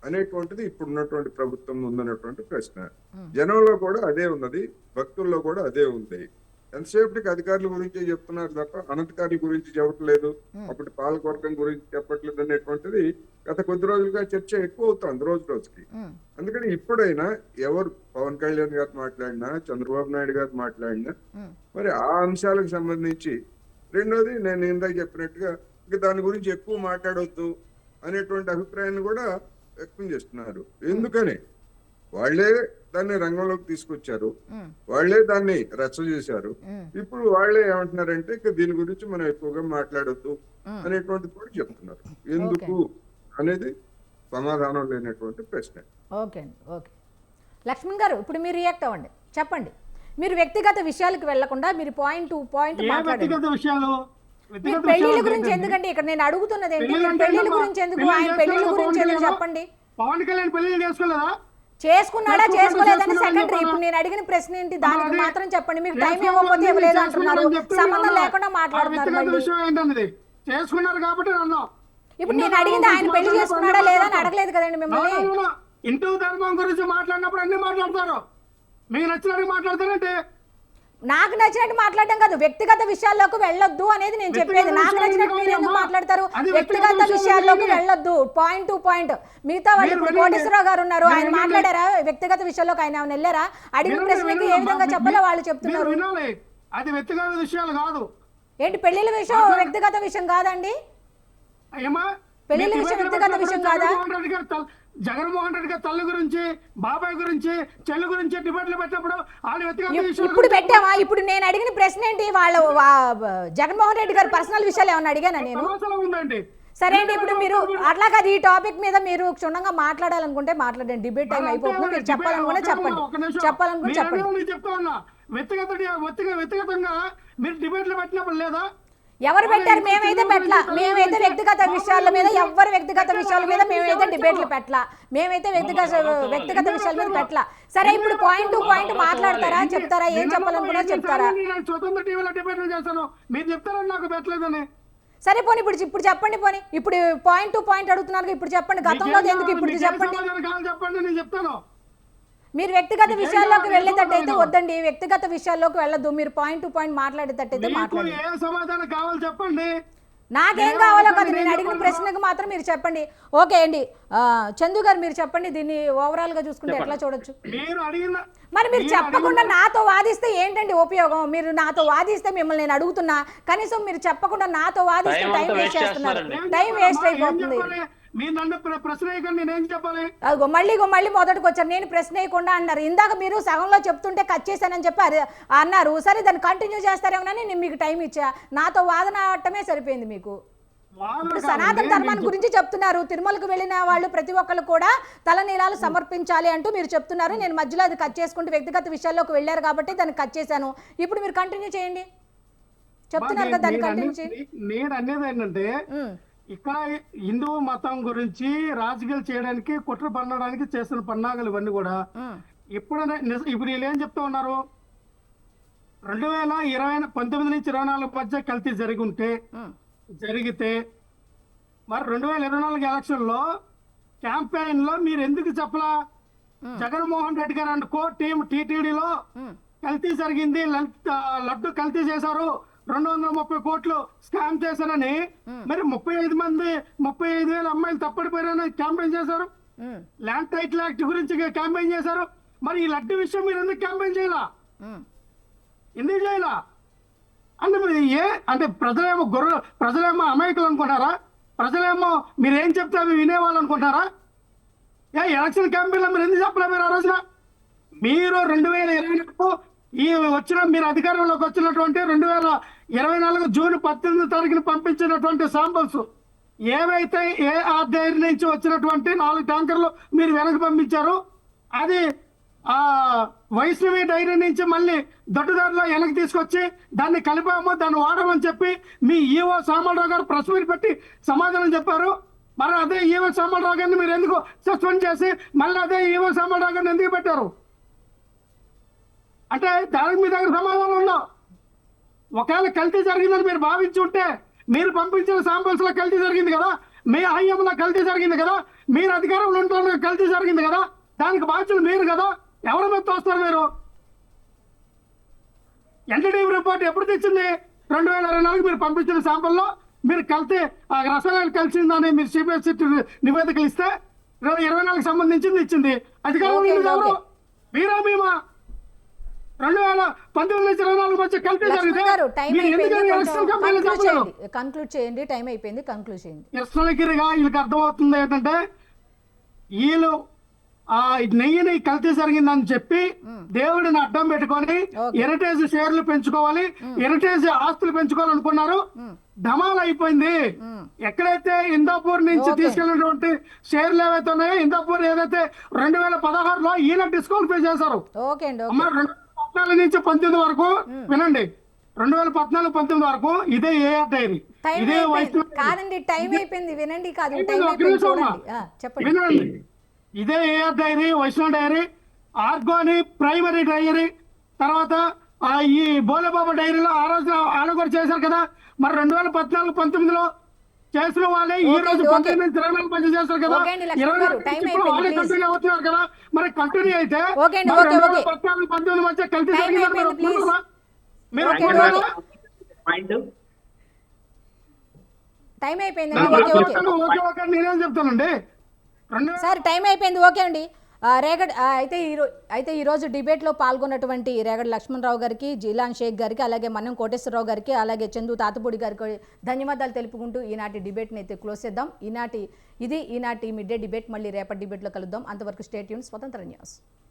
D: అనేటువంటిది ఇప్పుడున్నటువంటి ప్రభుత్వం ఉందన్నటువంటి ప్రశ్న. జనంలో కూడా అదే ఉన్నది, భక్తుల్లో కూడా అదే ఉంది. ఎంతసేపటికి అధికారుల గురించి చెప్తున్నారు తప్ప అనధికారుల గురించి చెప్పట్లేదు, అప్పుడు పాలకవర్గం గురించి చెప్పట్లేదు అనేటువంటిది గత కొద్ది రోజులుగా చర్చ ఎక్కువ అవుతుంది రోజుకి. అందుకని ఇప్పుడైనా ఎవరు పవన్ కళ్యాణ్ గారు మాట్లాడినా, చంద్రబాబు నాయుడు గారు మాట్లాడినా మరి ఆ అంశాలకు సంబంధించి, రెండోది నేను ఇందాక చెప్పినట్టుగా ఇక దాని గురించి ఎక్కువ మాట్లాడవద్దు అనేటువంటి అభిప్రాయాన్ని కూడా వ్యక్తం చేస్తున్నారు. ఎందుకని వాళ్లే దాన్ని రంగంలోకి తీసుకొచ్చారు, వాళ్లే దాన్ని రచ్చ చేశారు. ఇప్పుడు వాళ్లే ఏమంటున్నారంటే ఇక దీని గురించి మనం ఎక్కువగా మాట్లాడొద్దు అనేటువంటిది కూడా చెప్తున్నారు. ఎందుకు అనేది సమాధానం లేనటువంటి ప్రశ్న.
A: ఓకే లక్ష్మణ్ గారు, ఇప్పుడు మీరు రియాక్ట్ అవ్వండి, చెప్పండి. మీరు వ్యక్తిగత విషయాలకు వెళ్లకుండా మీరు పాయింట్ టు పాయింట్ మాట్లాడండి. పెళ్లిళ్ళ గురించి ఎందుకంటే ఇక్కడ నేను అడుగుతున్నది ఏంటి, పెళ్లిళ్ళ గురించి ఎందుకు, ఆయన పెళ్లిళ్ళ గురించి ఎందుకు చెప్పండి.
B: పవన్ కళ్యాణ్ పెళ్లి చేసుకోలేదా?
A: చేసుకున్నాడా చేసుకోలేదని సెకండరీ. ఇప్పుడు నేను అడిగిన ప్రశ్న ఏంటి, దానికి మాత్రం చెప్పండి. మీరు టైం ఇవ్వకపోతే ఇవ్వలేదు అంటున్నారు, సంబంధం లేకుండా మాట్లాడుతున్నారు.
B: చేసుకున్నారు కాబట్టి
A: ఇప్పుడు నేను అడిగింది ఆయన పెళ్లి చేసుకున్నాడా లేదా అని అడగలేదు కదండి మిమ్మల్ని.
B: ఇంటూ ధర్మం గురించి మాట్లాడినప్పుడు అన్ని మాట్లాడతారు, మీకు నచ్చినట్టు మాట్లాడతారంటే.
A: నాకు నచ్చినట్టు మాట్లాడడం కాదు, వ్యక్తిగత విషయాల్లోకి వెళ్ళొద్దు అనేది నేను చెప్పేది. నాకు నచ్చినట్టు మీరు ఎందుకు మాట్లాడతారు? వ్యక్తిగత విషయాల్లోకి వెళ్ళొద్దు, పాయింట్ టు పాయింట్. మిగతా వాళ్ళు ఇప్పుడు కోటేశ్వరరావు గారు ఉన్నారు, ఆయన మాట్లాడారా వ్యక్తిగత విషయాల్లోకి? ఆయన వెళ్ళారా? అడిగిన ప్రశ్నకి ఏ విధంగా చెప్పాలో వాళ్ళు చెప్తున్నారు.
B: అది వ్యక్తిగత విషయాలు కాదు.
A: ఏంటి పెళ్లిళ్ళ విషయం వ్యక్తిగత విషయం కాదండి?
B: ఏమా
A: పెళ్లిళ్ళ విషయం వ్యక్తిగత విషయం కాదా?
B: జగన్మోహన్ రెడ్డి గారి తల్లి గురించి, బాబాయ్ గురించి, చెల్లి గురించి డిబేట్లు పెట్టినప్పుడు వాళ్ళు వ్యక్తిగత విషయాలు
A: ఇప్పుడు పెట్టావా? ఇప్పుడు నేను అడిగిన ప్రశ్న ఏంటి? జగన్మోహన్ రెడ్డి గారి పర్సనల్ విషయాలు ఏమన్నా అడిగానా నేను?
B: అవసరం ఉందండి.
A: సరే అండి, ఇప్పుడు మీరు అట్లా కాదు, ఈ టాపిక్ మీద మీరు క్షుణ్ణంగా మాట్లాడాలనుకుంటే మాట్లాడండి. డిబేట్ టైం అయిపోతుంది. మీరు చెప్పాలనుకుంటే చెప్పండి, చెప్పాలనుకుంటే చెప్పండి.
B: నేను చెప్తా ఉన్నా, వ్యక్తిగతంగా మీరు డిబేట్లు పెట్టినప్పుడు లేదా?
A: ఎవరు పెట్టారు? మేమైతే పెట్టలా. మేమైతే వ్యక్తిగత విషయాల మీద, ఎవరి వ్యక్తిగత విషయాల మీద మేమైతే డిబేట్లు పెట్టలా. మేమైతే వ్యక్తిగత విషయాల మీద పెట్టలా. సరే, ఇప్పుడు పాయింట్ టు పాయింట్ మాట్లాడతారా, చెప్తారా? ఏం చెప్పాలనుకున్నా చెప్తారా?
B: నేను స్వతంత్ర టీవీలో డిబేట్లు చేస్తాను, మీరు చెప్తారని నాకు పెట్టలేదని.
A: సరే పోనీ, ఇప్పుడు చెప్పండి. పోనీ ఇప్పుడు పాయింట్ టు పాయింట్ అడుగుతున్నారు, ఇప్పుడు చెప్పండి. గతంలో ఎందుకు, ఇప్పుడు చెప్పండి.
B: చెప్పండి, నేను చెప్తాను.
A: మీరు వ్యక్తిగత విషయాల్లోకి వెళ్ళేటట్టయితే వద్దండి, వ్యక్తిగత విషయాల్లోకి వెళ్ళొద్దు. మీరు పాయింట్ టు పాయింట్ మాట్లాడేటట్టయితే మాట్లాడండి.
B: ఏ సమాధానం కావాలి చెప్పండి.
A: నాకేం కావాలో కదా, నేను అడిగిన ప్రశ్నకు మాత్రం మీరు చెప్పండి. ఓకే అండి, చందు గారు మీరు చెప్పండి. దీన్ని ఓవరాల్ గా చూసుకుంటే ఎట్లా చూడొచ్చు?
B: మీరు అడిగిన
A: మరి మీరు చెప్పకుండా నాతో వాదిస్తే ఏంటండి ఉపయోగం? మీరు నాతో వాదిస్తే మిమ్మల్ని నేను అడుగుతున్నా, కనీసం మీరు చెప్పకుండా నాతో వాదిస్తే టైం వేస్ట్ చేస్తున్నారు. టైం వేస్ట్ అయిపోతుంది.
B: మీరు నన్ను ప్రశ్న వేయకండి, నేనేం చెప్పాలి?
A: అదిగో మళ్ళీ మొదటికి వచ్చారు. నేను ప్రశ్న వేయకుండా అన్నారు. ఇందాక మీరు సగంలో చెప్తుంటే కట్ చేశానని చెప్పి అన్నారు. సరే, దాన్ని కంటిన్యూ చేస్తారేమోనని నేను మీకు టైం ఇచ్చా. నాతో వాదన ఆడటమే సరిపోయింది మీకు. ఇప్పుడు సనాతన ధర్మాన్ని గురించి చెప్తున్నారు. తిరుమలకు వెళ్ళిన వాళ్ళు ప్రతి ఒక్కళ్ళు కూడా తలనీలాలు సమర్పించాలి అంటూ మీరు చెప్తున్నారు. నేను మధ్యలో అది కట్ చేసుకుంటూ వ్యక్తిగత విషయాల్లోకి వెళ్ళారు కాబట్టి దాన్ని కట్ చేశాను. ఇప్పుడు మీరు కంటిన్యూ చేయండి. చెప్తున్నారు కదా, దాన్ని కంటిన్యూ చేయండి.
B: నేను అనేది ఏంటంటే, ఇక్కడ హిందూ మతం గురించి రాజకీయాలు చేయడానికి, కుట్ర పన్నడానికి చేస్తున్న పన్నాగాలు ఇవన్నీ కూడా ఇప్పుడు వీళ్ళు ఏం చెప్తా ఉన్నారు? 2019 నుంచి 24 మధ్య కల్తీ జరిగితే మరి 2024 ఎలక్షన్ లో క్యాంపెయిన్ లో మీరు ఎందుకు చెప్పలా? జగన్మోహన్ రెడ్డి గారు అండ్ కో టీమ్ టీటీడీలో కల్తీ జరిగింది, లడ్డు కల్తీ చేశారు, 230 కోట్లు స్కామ్ చేశారని, మరి 35,000 అమ్మాయిలు తప్పడిపోయారని క్యాంపెయిన్ చేశారు. ల్యాండ్ టైటిల్ యాక్ట్ గురించి క్యాంపెయిన్ చేశారు. మరి ఈ లడ్డు విషయం మీరు ఎందుకు క్యాంపెయిన్ చేయాలా? ఎందుకు చేయాలా? అంటే అంటే ప్రజలేమో అమాయకులు అనుకుంటారా? ప్రజలేమో మీరేం చెప్తే అవి వినేవాళ్ళు అనుకుంటారా? ఎలక్షన్ క్యాంపెయిన్ లో మీరు ఎందుకు చెప్పలే? మీరు ఆ రోజున మీరు 2024 మీరు అధికారంలోకి వచ్చినటువంటి 2024 జూన్ 18వ తారీఖున పంపించినటువంటి శాంపుల్స్ ఏవైతే AR నుంచి వచ్చినటువంటి 4 ట్యాంకర్లు మీరు వెనక్కి పంపించారు, అది వైష్ణవి డైరీ నుంచి మళ్ళీ దొడ్డుదారిలో వెనక్కి తీసుకొచ్చి దాన్ని కలిపాము, దాన్ని వాడమని చెప్పి మీ ఈఓ సామలరావు గారు ప్రెస్ మీట్ పెట్టి సమాధానం చెప్పారు. మరి అదే ఈఓ సామలరావు గారిని మీరు ఎందుకు సస్పెండ్ చేసి మళ్ళీ అదే ఈఓ సామలరావు గారిని ఎందుకు పెట్టారు? అంటే దానికి మీ దగ్గర సమాధానం ఉండవు. ఒకవేళ కల్తీ జరిగిందని మీరు భావించి ఉంటే, మీరు పంపించిన శాంపిల్స్ లో కల్తీ జరిగింది కదా, మీ ఐఎంలో కల్తీ జరిగింది కదా, మీరు అధికారంలో ఉంటున్న కల్తీ జరిగింది కదా, దానికి బాధ్యులు మీరు కదా. ఎవరి మీద తోస్తారు మీరు? ఎన్టీటీవీ రిపోర్ట్ ఎప్పుడు తెచ్చింది? 2024 మీరు పంపించిన శాంపుల్లో మీరు కల్తీ రసాయనాలు కలిసిందని మీరు సిబిఎస్ఈ నివేదికలు ఇస్తే 2024 సంబంధించింది ఇచ్చింది. అధికారంలో ఎవరు? మీరా మేమా? 2019 నుంచి 24 మధ్య కల్తీ జరిగితే
A: కంక్లూడ్ చేయండి. టైం అయిపోయింది, కంక్లూడ్ చేయండి.
B: కృష్ణగిరిగా వీళ్ళకి అర్థమవుతుంది ఏంటంటే, వీళ్ళు నెయ్యిని కల్తీ జరిగిందని చెప్పి దేవుడిని అడ్డం పెట్టుకొని హెరిటేజ్ షేర్లు పెంచుకోవాలి, హెరిటేజ్ ఆస్తులు పెంచుకోవాలనుకున్నారు. ధమాలు అయిపోయింది. ఎక్కడైతే ఇందాపూర్ నుంచి తీసుకెళ్ళినటువంటి షేర్లు ఏవైతే ఉన్నాయో, ఇందాపూర్ ఏదైతే 2016లో ఈయన డిస్కౌంట్ పే చేశారు. 2014 నుంచి 19 వరకు వినండి, 2014-19 వరకు ఇదే AR డైరీ, ఇదే
A: కాదండి. టైం అయిపోయింది, వినండి. కాదు,
B: వినండి, ఇదే AR డైరీ, వైష్ణవ్ డైరీ, ఆర్గోని ప్రైమరీ డైరీ, తర్వాత ఈ బోలేబాబా డైరీలో ఆ రోజు ఆయన కూడా చేశారు కదా. మరి 2014-19లో చేసిన వాళ్ళే ఈ రోజు 19 నుంచి 24 మధ్య చేస్తారు కదా, 20 కంటిన్యూ అవుతున్నారు కదా. మరి కంటిన్యూ అయితే 2014-19 మధ్య కల్తీ
A: టైం అయిపోయింది.
B: నేనేం చెప్తానండి,
A: సార్ టైం అయిపోయింది. ఓకే అండి, అయితే ఈరోజు డిబేట్లో పాల్గొన్నటువంటి రేగడ లక్ష్మణరావు గారికి, జిలాన్ షేక్ గారికి, అలాగే మన్నం కోటేశ్వరరావు గారికి, అలాగే చందు తాతపూడి గారికి ధన్యవాదాలు తెలుపుకుంటూ ఈనాటి డిబేట్ని అయితే క్లోజ్ చేద్దాం. ఈనాటి మిడ్ డే డిబేట్. మళ్ళీ రేపటి డిబేట్లో కలుద్దాం. అంతవరకు స్టే ట్యూన్. స్వతంత్ర న్యూస్.